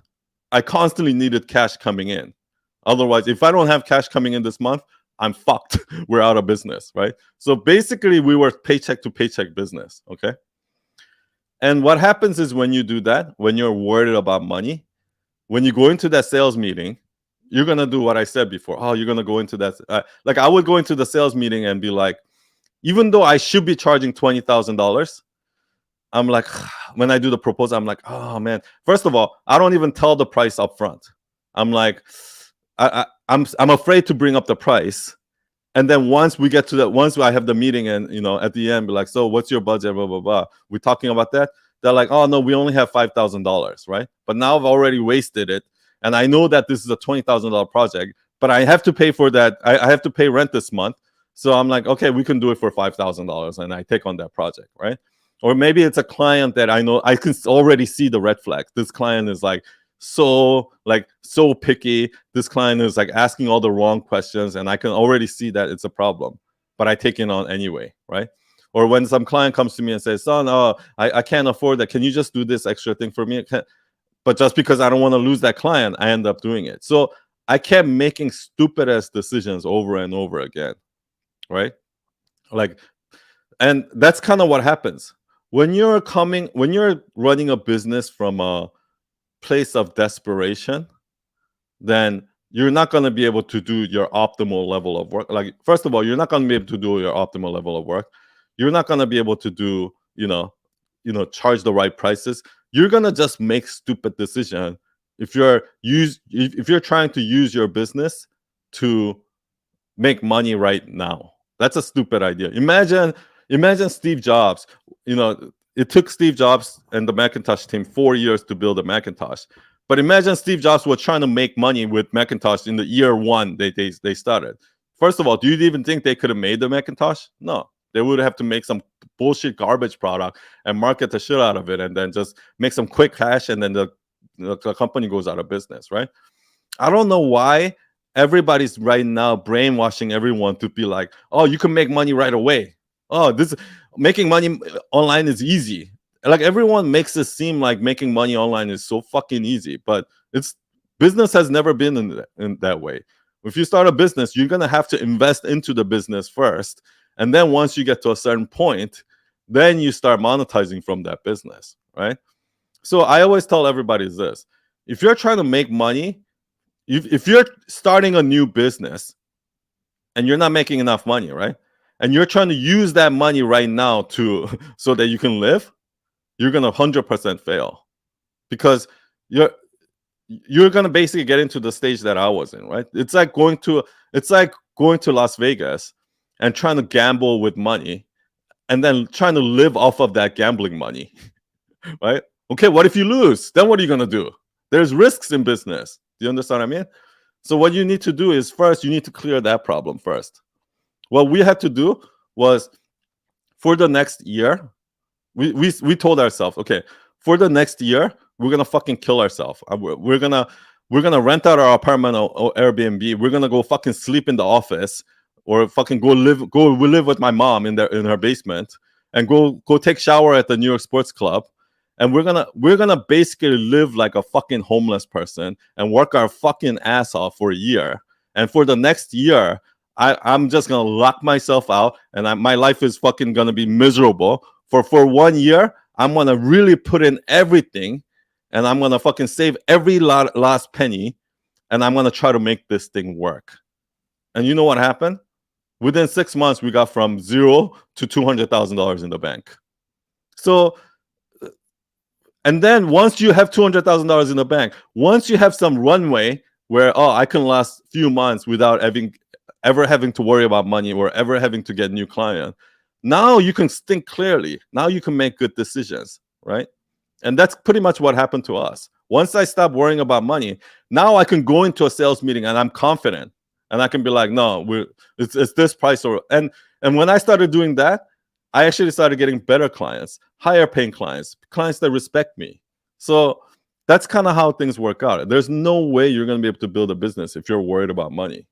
I constantly needed cash coming in. Otherwise, if I don't have cash coming in this month, I'm fucked. We're out of business, right? So basically, we were paycheck to paycheck business, okay? And what happens is when you do that, when you're worried about money, when you go into that sales meeting, you're gonna do what I said before. Oh, you're gonna go into that. Like I would go into the sales meeting and be like, even though I should be charging $20,000, I'm like, when I do the proposal, I'm like, oh man. First of all, I don't even tell the price up front. I'm like, I'm afraid to bring up the price. And then once I have the meeting and at the end, be like, so what's your budget? Blah blah blah. We're talking about that. They're like, oh no, we only have $5,000, right? But now I've already wasted it, and I know that this is a $20,000 project, but I have to pay for that. I have to pay rent this month, so I'm like, okay, we can do it for $5,000, and I take on that project, right? Or maybe it's a client that I know I can already see the red flag. This client is like so picky. This client is like asking all the wrong questions, and I can already see that it's a problem, but I take it on anyway, right? Or when some client comes to me and says, son, I can't afford that, can you just do this extra thing for me? But just because I don't want to lose that client, I end up doing it. So I kept making stupid ass decisions over and over again, right? Like, and that's kind of what happens when you're running a business from a place of desperation. Then you're not going to be able to do your optimal level of work. Like, first of all, you're not going to be able to do your optimal level of work. You're not going to be able to do, charge the right prices. You're going to just make stupid decisions if you're trying to use your business to make money right now. That's a stupid idea. Imagine Steve Jobs. It took Steve Jobs and the Macintosh team 4 years to build a Macintosh. But imagine Steve Jobs was trying to make money with Macintosh in the year one they started. First of all, do you even think they could have made the Macintosh? No. They would have to make some bullshit garbage product and market the shit out of it and then just make some quick cash, and then the company goes out of business, right? I don't know why everybody's right now brainwashing everyone to be like, oh, you can make money right away. Oh, this making money online is easy. Like everyone makes it seem like making money online is so fucking easy, but business has never been in that way. If you start a business, you're gonna have to invest into the business first, and then once you get to a certain point, then you start monetizing from that business, right? So I always tell everybody this: if you're trying to make money, if you're starting a new business and you're not making enough money, right? And you're trying to use that money right now so that you can live, you're gonna 100% fail, because you're gonna basically get into the stage that I was in, right? It's like going to Las Vegas and trying to gamble with money, and then trying to live off of that gambling money, right? Okay, what if you lose? Then what are you gonna do? There's risks in business. Do you understand what I mean? So what you need to do is first, you need to clear that problem first. What we had to do was for the next year, we told ourselves, okay, for the next year, we're gonna fucking kill ourselves. We're gonna rent out our apartment or Airbnb. We're gonna go fucking sleep in the office, or fucking go live with my mom in her basement, and go take shower at the New York Sports Club. And we're gonna basically live like a fucking homeless person and work our fucking ass off for a year. And for the next year, I'm just gonna lock myself out, and my life is fucking gonna be miserable. For 1 year, I'm gonna really put in everything, and I'm gonna fucking save every last penny, and I'm gonna try to make this thing work. And you know what happened? Within 6 months, we got from $0 to $200,000 in the bank. So, and then once you have $200,000 in the bank, once you have some runway where, oh, I can last a few months without ever having to worry about money or ever having to get new client, now you can think clearly. Now you can make good decisions, right? And that's pretty much what happened to us. Once I stopped worrying about money, now I can go into a sales meeting and I'm confident, and I can be like, no, it's this price. And when I started doing that, I actually started getting better clients, higher paying clients that respect me. So that's kind of how things work out. There's no way you're going to be able to build a business if you're worried about money.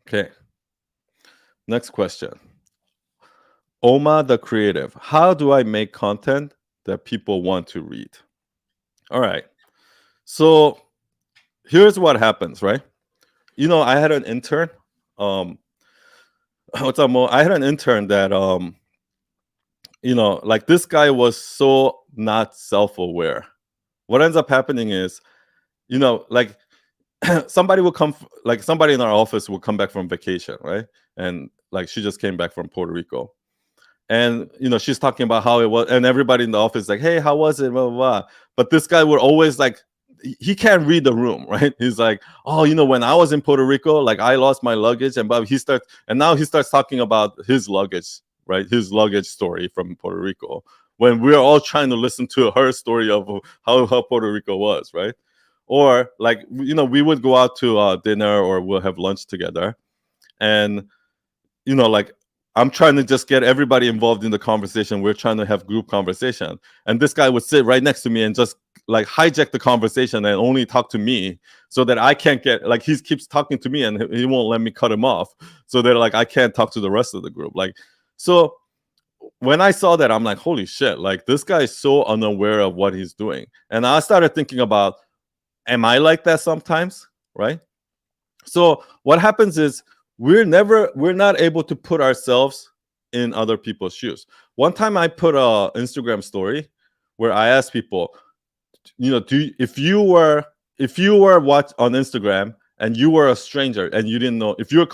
Okay. Next question. Oma the Creative. How do I make content that people want to read? All right. So here's what happens, right? I had an intern. What's up, Mo? I had an intern that like this guy was so not self-aware. What ends up happening is, like somebody will come, like somebody in our office will come back from vacation, right? And like she just came back from Puerto Rico. And she's talking about how it was, and everybody in the office is like, hey, how was it? Blah, blah, blah. But this guy would always like, he can't read the room, right? He's like, oh, when I was in Puerto Rico, like I lost my luggage, and now he starts talking about his luggage, right? His luggage story from Puerto Rico, when we're all trying to listen to her story of how Puerto Rico was, right? Or like, we would go out to dinner, or we'll have lunch together, and like I'm trying to just get everybody involved in the conversation. We're trying to have group conversation, and this guy would sit right next to me and just like hijack the conversation and only talk to me, so that I can't get, like, he keeps talking to me and he won't let me cut him off, so that like I can't talk to the rest of the group. Like, so when I saw that, I'm like, holy shit, like this guy is so unaware of what he's doing. And I started thinking about, am I like that sometimes, right? So what happens is we're not able to put ourselves in other people's shoes. One time I put a Instagram story where I asked people, if you were watch on Instagram and you were a stranger and you didn't know, if you're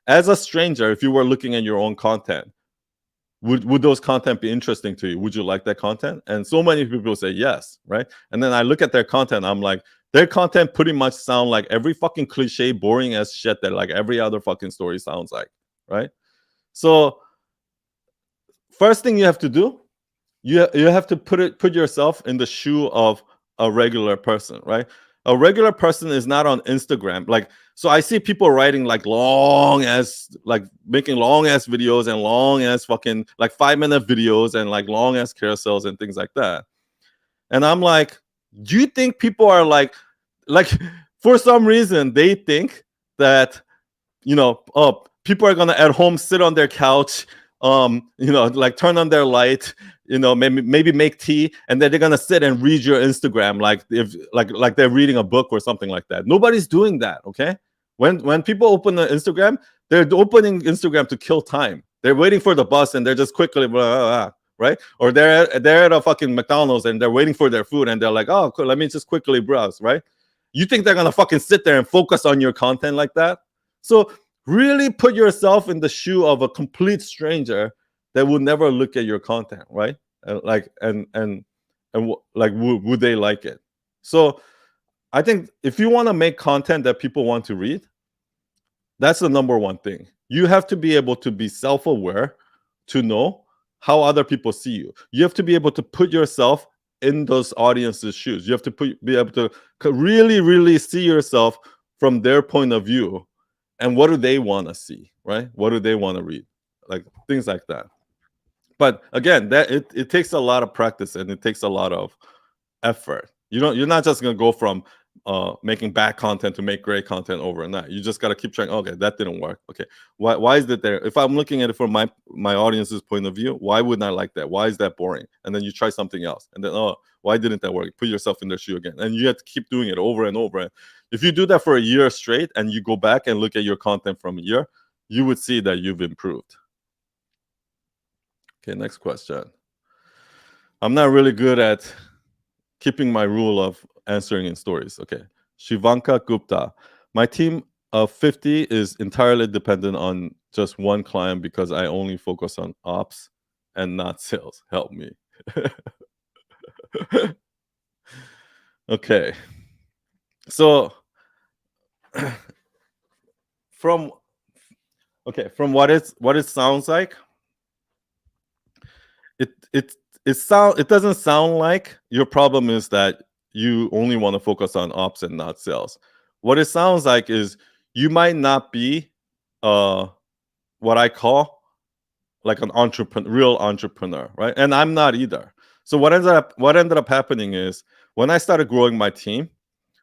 as a stranger, if you were looking at your own content, would those content be interesting to you? Would you like that content? And so many people say yes, right? And then I look at their content, I'm like, their content pretty much sound like every fucking cliche, boring as shit that like every other fucking story sounds like, right? So first thing you have to do, you have to put yourself in the shoe of a regular person, right? A regular person is not on Instagram. Like, so I see people writing like long ass, like making long ass videos and long ass fucking like 5-minute videos and like long ass carousels and things like that. And I'm like, do you think people are like for some reason they think that, people are gonna at home sit on their couch, like turn on their light, maybe make tea, and then they're gonna sit and read your Instagram like if like they're reading a book or something like that. Nobody's doing that, okay? When people open the Instagram, they're opening Instagram to kill time. They're waiting for the bus and they're just quickly blah, blah, blah, right? Or they're at a fucking McDonald's and they're waiting for their food and they're like, oh, cool, let me just quickly browse, right? You think they're gonna fucking sit there and focus on your content like that? So really put yourself in the shoe of a complete stranger that would never look at your content, right? And would they like it? So I think if you want to make content that people want to read, that's the number one thing. You have to be able to be self-aware to know how other people see you. You have to be able to put yourself in those audience's shoes. You have to be able to really, really see yourself from their point of view, and what do they want to see, right? What do they want to read, like things like that. But again, that it takes a lot of practice and it takes a lot of effort. You're not just gonna go from making bad content to make great content overnight. You just gotta keep trying. Okay, that didn't work. Okay, why is that there? If I'm looking at it from my audience's point of view, why wouldn't I like that? Why is that boring? And then you try something else, and then why didn't that work? Put yourself in their shoe again, and you have to keep doing it over and over. And if you do that for a year straight, and you go back and look at your content from a year, you would see that you've improved. Okay, next question. I'm not really good at keeping my rule of answering in stories. Okay. Shivanka Gupta. My team of 50 is entirely dependent on just one client because I only focus on ops and not sales. Help me. Okay. So from what it sounds like, it doesn't sound like your problem is that you only want to focus on ops and not sales. What it sounds like is you might not be what I call like an real entrepreneur, right? And I'm not either. So what ended up happening is when I started growing my team,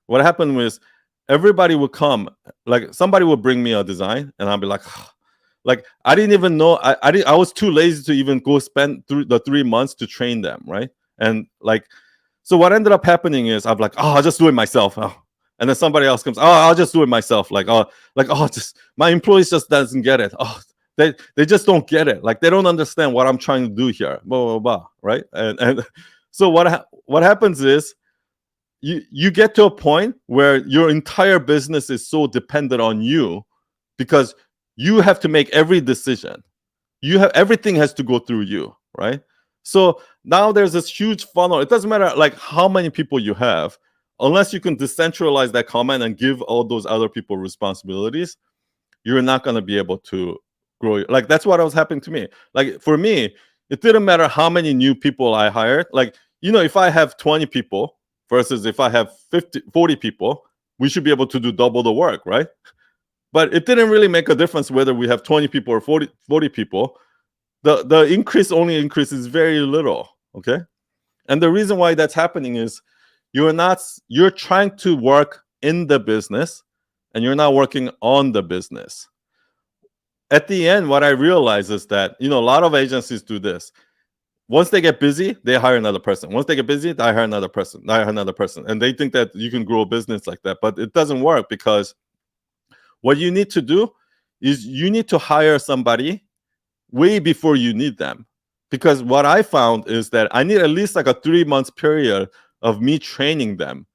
what happened was everybody would come, like somebody would bring me a design, and I'd be like, like I didn't even know. I was too lazy to even go spend the 3 months to train them, right? And like, so what ended up happening is I'm like, oh, I'll just do it myself. Oh. And then somebody else comes, oh, I'll just do it myself. Just my employees just doesn't get it. Oh, they just don't get it. Like they don't understand what I'm trying to do here. Blah blah blah. Right? And so what happens is you get to a point where your entire business is so dependent on you because you have to make every decision. Everything has to go through you, right? So now there's this huge funnel. It doesn't matter like how many people you have, unless you can decentralize that comment and give all those other people responsibilities, you're not going to be able to grow. Like that's what was happening to me. Like for me, it didn't matter how many new people I hired. Like, if I have 20 people versus if I have 40 people, we should be able to do double the work, right? But it didn't really make a difference whether we have 20 people or 40 people. The increase increases very little, okay? And the reason why that's happening is you're trying to work in the business and you're not working on the business. At the end, what I realize is that, a lot of agencies do this. Once they get busy, they hire another person. Once they get busy, they hire another person. They hire another person. And they think that you can grow a business like that. But it doesn't work because what you need to do is you need to hire somebody way before you need them. Because what I found is that I need at least like a 3 months period of me training them,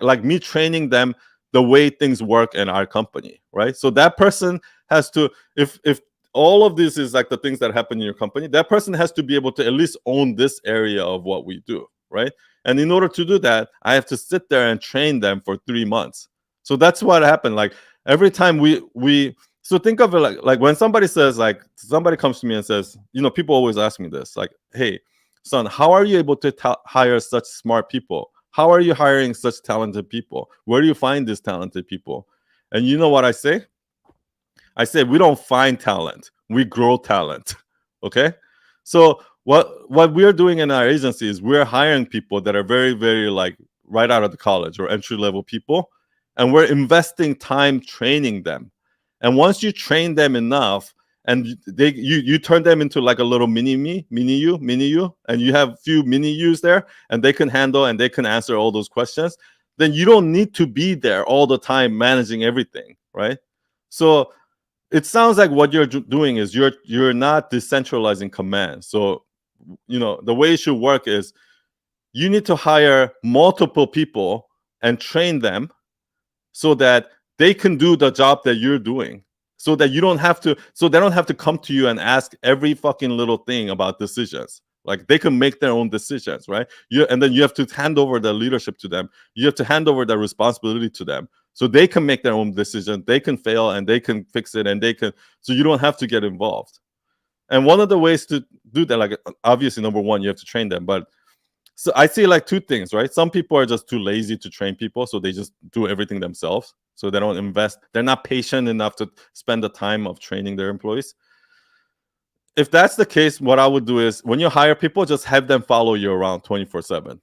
like me training them the way things work in our company, right? So that person has to, if all of this is like the things that happen in your company, that person has to be able to at least own this area of what we do, right? And in order to do that, I have to sit there and train them for 3 months. So that's what happened. Like every time we so think of it like when somebody says, like somebody comes to me and says, people always ask me this, like, hey, son, how are you able to hire such smart people? How are you hiring such talented people? Where do you find these talented people? And you know what I say? I say we don't find talent, we grow talent. Okay? So what we're doing in our agency is we're hiring people that are very, very like right out of the college or entry level people, and we're investing time training them. And once you train them enough, and you turn them into like a little mini you, and you have few mini yous there, and they can handle and they can answer all those questions, then you don't need to be there all the time managing everything, right? So it sounds like what you're doing is you're not decentralizing command. So the way it should work is you need to hire multiple people and train them so that they can do the job that you're doing, so that they don't have to come to you and ask every fucking little thing about decisions. Like they can make their own decisions, right? And then you have to hand over the leadership to them. You have to hand over the responsibility to them so they can make their own decision. They can fail and they can fix it, and so you don't have to get involved. And one of the ways to do that, like obviously number one, you have to train them, but So I see like two things, right? Some people are just too lazy to train people, so they just do everything themselves. So they don't invest. They're not patient enough to spend the time of training their employees. If that's the case, what I would do is when you hire people, just have them follow you around 24/7.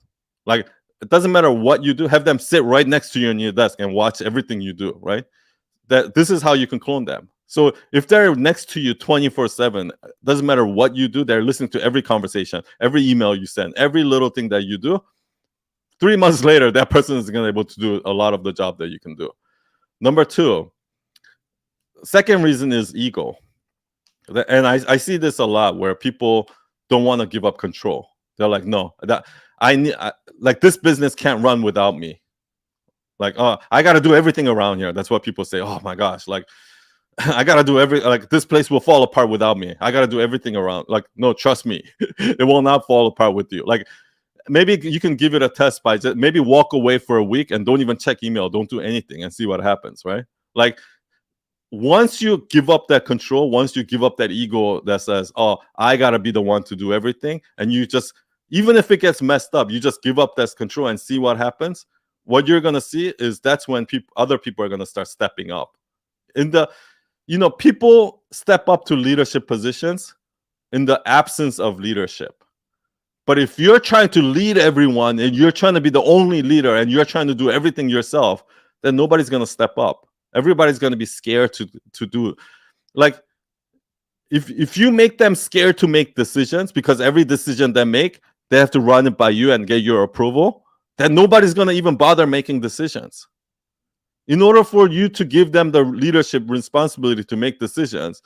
Like it doesn't matter what you do, have them sit right next to you on your desk and watch everything you do, right? That this is how you can clone them. So if they're next to you 24/7, doesn't matter what you do, they're listening to every conversation, every email you send, every little thing that you do. 3 months later, that person is going to be able to do a lot of the job that you can do. Number two, second reason is ego. And I see this a lot where people don't want to give up control. They're like, no, that like this business can't run without me. Like, oh, I got to do everything around here. That's what people say. Oh my gosh, like I got to do like this place will fall apart without me. I got to do everything around. Like, no, trust me, it will not fall apart with you. Like, maybe you can give it a test by just maybe walk away for a week and don't even check email, don't do anything and see what happens, right? Like, once you give up that control, once you give up that ego that says, oh, I gotta be the one to do everything, and you just, even if it gets messed up, you just give up that control and see what happens. What you're gonna see is that's when other people are gonna start stepping up. People step up to leadership positions in the absence of leadership. But if you're trying to lead everyone and you're trying to be the only leader and you're trying to do everything yourself, then nobody's gonna step up. Everybody's going to be scared to do. Like, if you make them scared to make decisions because every decision they make, they have to run it by you and get your approval, then nobody's going to even bother making decisions. In order for you to give them the leadership responsibility to make decisions,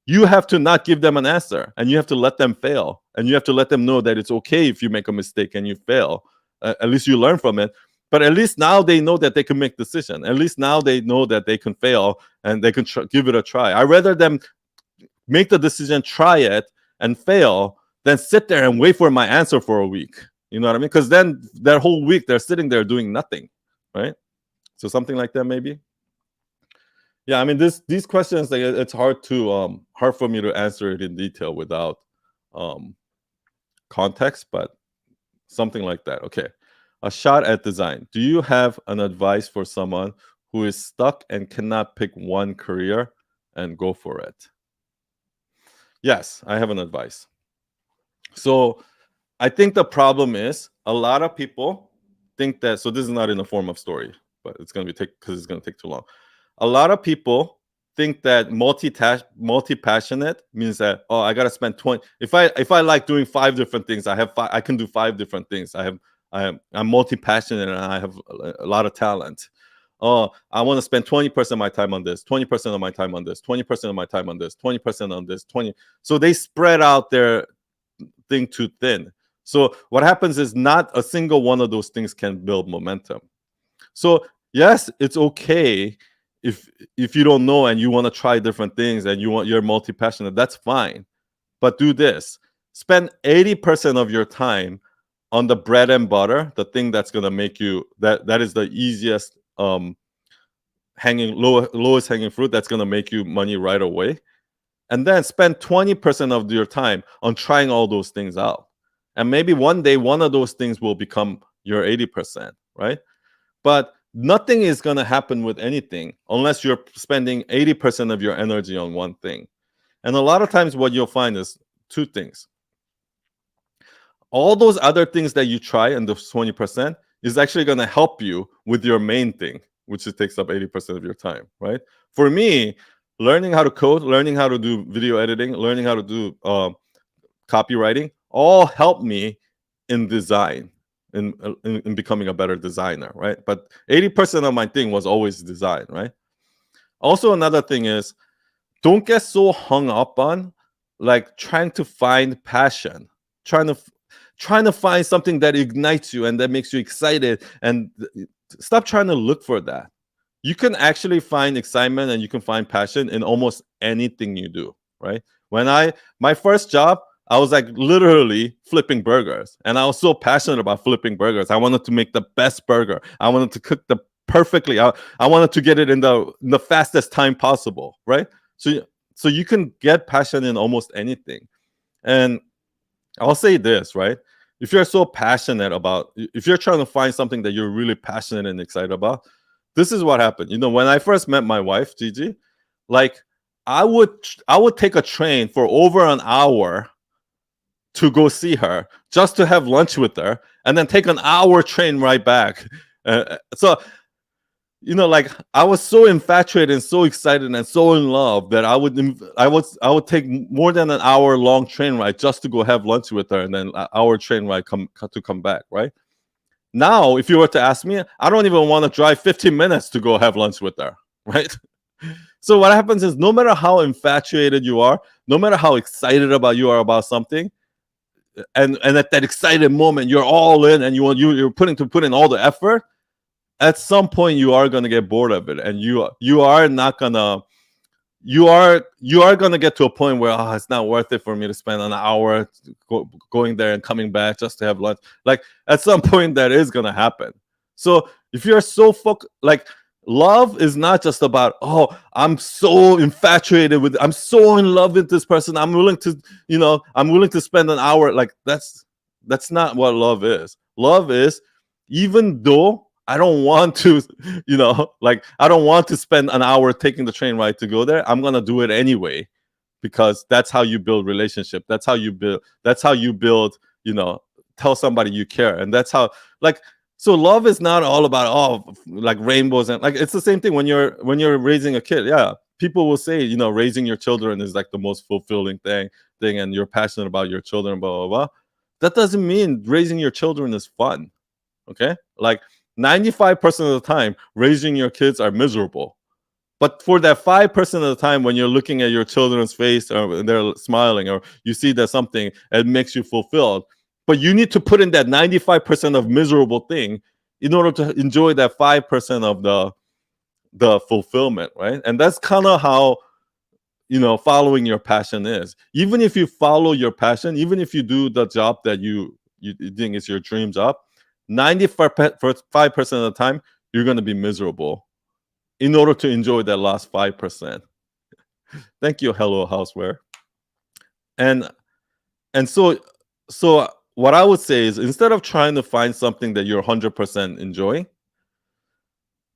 you have to not give them an answer, and you have to let them fail, and you have to let them know that it's okay if you make a mistake and you fail. At least you learn from it. But at least now they know that they can make decisions. At least now they know that they can fail and they can give it a try. I'd rather them make the decision, try it, and fail than sit there and wait for my answer for a week. You know what I mean? Because then that whole week they're sitting there doing nothing, right? So something like that, maybe. Yeah, I mean, these questions, like, it's hard for me to answer it in detail without context, but something like that. Okay. A shot at design. Do you have an advice for someone who is stuck and cannot pick one career and go for it? Yes, I have an advice. So I think the problem is a lot of people think that, so this is not in the form of story, but it's going to be because it's going to take too long. A lot of people think that multi-passionate means that, oh, I got to spend 20. If I like doing 5 different things, I can do 5 different things. I'm multi-passionate and I have a lot of talent. Oh, I want to spend 20% of my time on this, 20% of my time on this, 20% of my time on this, 20% on this, 20. So they spread out their thing too thin. So what happens is not a single one of those things can build momentum. So yes, it's okay if you don't know and you want to try different things and you're multi-passionate, that's fine. But do this. Spend 80% of your time on the bread and butter, the thing that's going to make you, that is the easiest lowest hanging fruit that's going to make you money right away. And then spend 20% of your time on trying all those things out. And maybe one day one of those things will become your 80%, right? But nothing is going to happen with anything unless you're spending 80% of your energy on one thing. And a lot of times what you'll find is 2 things. All those other things that you try in the 20% is actually going to help you with your main thing, which takes up 80% of your time, right? For me, learning how to code, learning how to do video editing, learning how to do copywriting, all helped me in design, in becoming a better designer, right? But 80% of my thing was always design, right? Also, another thing is, don't get so hung up on like trying to find passion, trying to find something that ignites you and that makes you excited, and stop trying to look for that. You can actually find excitement and you can find passion in almost anything you do, right? My first job, I was like literally flipping burgers, and I was so passionate about flipping burgers. I wanted to make the best burger. I wanted to cook the perfectly. I wanted to get it in the fastest time possible, right? So you can get passion in almost anything. And I'll say this, right? if you're so passionate about, if you're trying to find something that you're really passionate and excited about, this is what happened. When I first met my wife, Gigi, like I would take a train for over an hour to go see her, just to have lunch with her, and then take an hour train right back. So like I was so infatuated and so excited and so in love that I would take more than an hour long train ride just to go have lunch with her, and then an hour train ride to come back, right? Now, if you were to ask me, I don't even want to drive 15 minutes to go have lunch with her, right? So what happens is, no matter how infatuated you are, no matter how excited you are about something, and at that excited moment, you're all in, and you're putting all the effort. At some point, you are gonna get bored of it, and you are gonna get to a point where it's not worth it for me to spend an hour going there and coming back just to have lunch. Like at some point, that is gonna happen. So if you're so love is not just about, I'm so infatuated with, I'm so in love with this person, I'm willing to spend an hour. Like that's not what love is. Love is, even though I don't want to, I don't want to spend an hour taking the train ride to go there, I'm gonna do it anyway, because that's how you build relationship. That's how you build, tell somebody you care. And that's how, so love is not all about rainbows, and it's the same thing when you're raising a kid. Yeah, people will say, raising your children is like the most fulfilling thing, and you're passionate about your children, blah blah blah. That doesn't mean raising your children is fun. Okay, 95% of the time, raising your kids are miserable. But for that 5% of the time, when you're looking at your children's face, or they're smiling, or you see that something, it makes you fulfilled. But you need to put in that 95% of miserable thing in order to enjoy that 5% of the fulfillment, right? And that's kind of how following your passion is. Even if you follow your passion, even if you do the job that you think is your dream job, 95% of the time you're going to be miserable in order to enjoy that last 5%. Thank you, Hello Houseware. And so what I would say is, instead of trying to find something that you're 100% enjoying,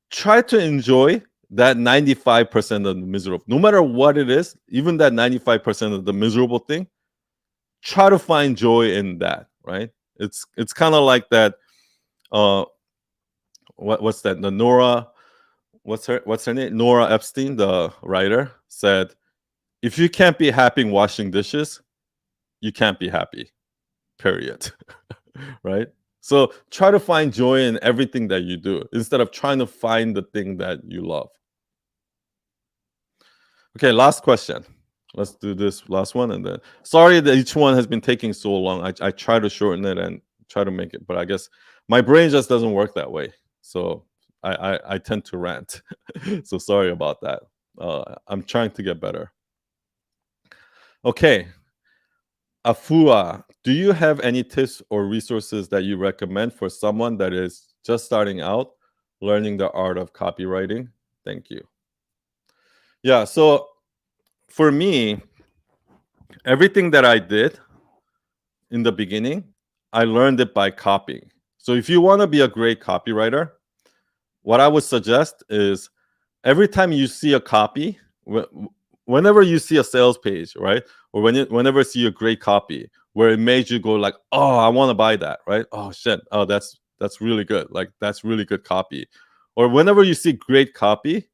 try to enjoy that 95% of the miserable. No matter what it is, even that 95% of the miserable thing, try to find joy in that, right? It's kind of like that. What's that? The Nora, what's her name? Nora Epstein, the writer, said, if you can't be happy washing dishes, you can't be happy. Period. Right? So try to find joy in everything that you do, instead of trying to find the thing that you love. Okay, last question. Let's do this last one, and then sorry that each one has been taking so long. I try to shorten it and try to make it, but I guess my brain just doesn't work that way. So I tend to rant. So sorry about that. I'm trying to get better. Okay. Afua, do you have any tips or resources that you recommend for someone that is just starting out learning the art of copywriting? Thank you. Yeah, so for me, everything that I did in the beginning, I learned it by copying. So if you want to be a great copywriter, what I would suggest is, every time you see a copy, whenever you see a sales page, right? Or whenever you see a great copy where it made you go like, oh, I want to buy that, right? Oh shit, oh that's really good. Like that's really good copy. Or whenever you see great copy,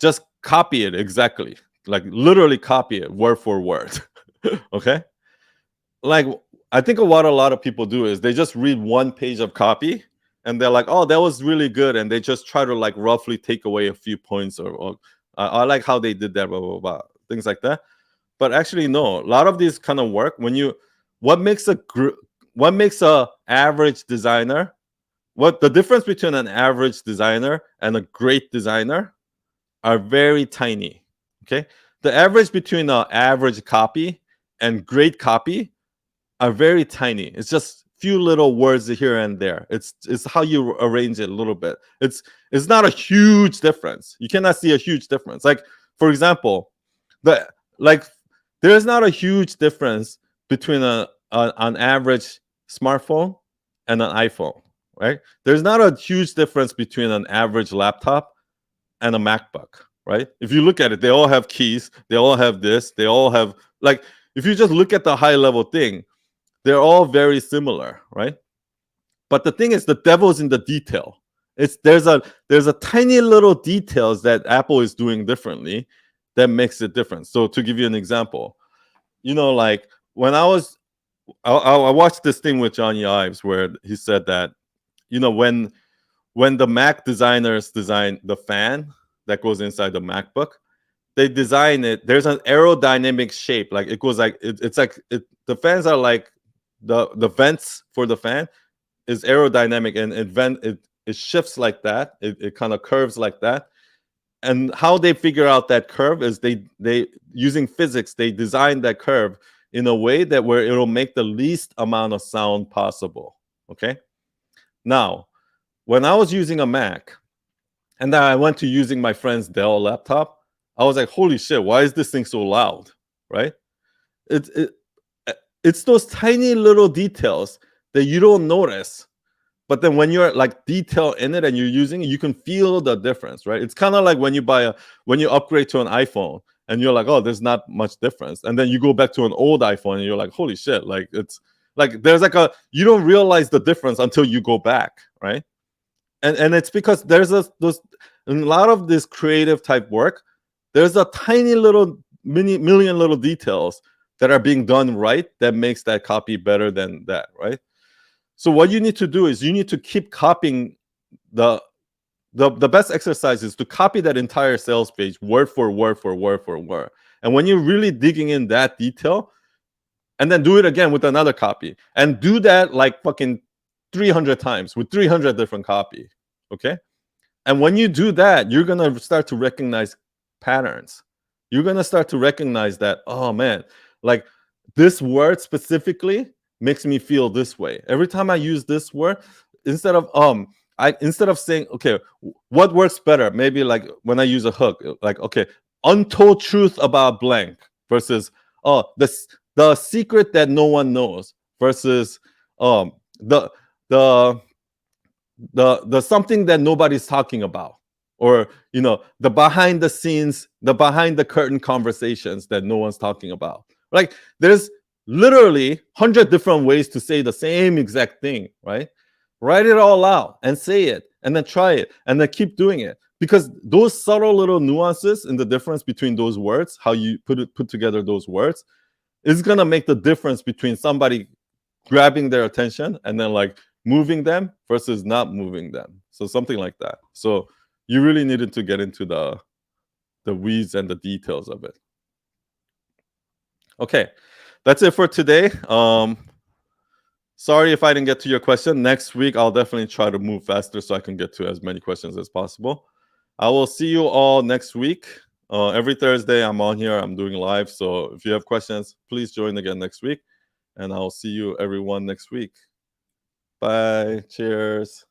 just copy it exactly. Like literally copy it word for word. Okay? Like I think what a lot of people do is they just read one page of copy and they're like, oh, that was really good, and they just try to like roughly take away a few points, or I like how they did that, blah blah blah, things like that. But actually, no. A lot of these kind of work, what makes a average designer, what the difference between an average designer and a great designer are very tiny. Okay, the average between an average copy and great copy are very tiny. It's just few little words here and there. It's how you arrange it a little bit. It's not a huge difference. You cannot see a huge difference. Like for example, there is not a huge difference between an average smartphone and an iPhone, right? There's not a huge difference between an average laptop and a MacBook, right? If you look at it, they all have keys, they all have this, they all have, like, if you just look at the high level thing, they're all very similar, right? But the thing is, the devil's in the detail. There's a tiny little details that Apple is doing differently that makes it different. So to give you an example, like when I watched this thing with Johnny Ives where he said that, when the Mac designers design the fan that goes inside the MacBook, they design it. There's an aerodynamic shape, like it goes like it's like the fans are like the vents for the fan is aerodynamic, and it shifts like that. It kind of curves like that. And how they figure out that curve is they using physics, they design that curve in a way that where it'll make the least amount of sound possible. Okay. Now, when I was using a Mac, and then I went to using my friend's Dell laptop, I was like, holy shit, why is this thing so loud? Right? It's those tiny little details that you don't notice. But then when you're like detail in it and you're using it, you can feel the difference, right? It's kind of like when you upgrade to an iPhone and you're like, oh, there's not much difference. And then you go back to an old iPhone and you're like, holy shit, like it's like there's like you don't realize the difference until you go back, right? And it's because there's those in a lot of this creative type work, there's a tiny little million little details that are being done right that makes that copy better than that, right? So what you need to do is you need to keep copying the best exercise is to copy that entire sales page word for word for word for word. And when you're really digging in that detail, and then do it again with another copy, and do that like fucking 300 times with 300 different copy, okay? And when you do that, you're gonna start to recognize patterns. You're gonna start to recognize that, oh man, like this word specifically makes me feel this way. Every time I use this word, instead of saying, okay, what works better? Maybe like when I use a hook, like, okay, untold truth about blank versus the secret that no one knows versus the something that nobody's talking about, or the behind the scenes, the behind the curtain conversations that no one's talking about. Like there's literally 100 different ways to say the same exact thing, right? Write it all out and say it, and then try it, and then keep doing it, because those subtle little nuances in the difference between those words, how you put together those words, is gonna make the difference between somebody grabbing their attention and then like moving them versus not moving them. So something like that. So you really needed to get into the weeds and the details of it. Okay, that's it for today. Sorry if I didn't get to your question. Next week I'll definitely try to move faster so I can get to as many questions as possible. I will see you all next week. Every Thursday I'm on here, I'm doing live. So if you have questions, please join again next week, and I'll see you everyone next week. Bye. Cheers.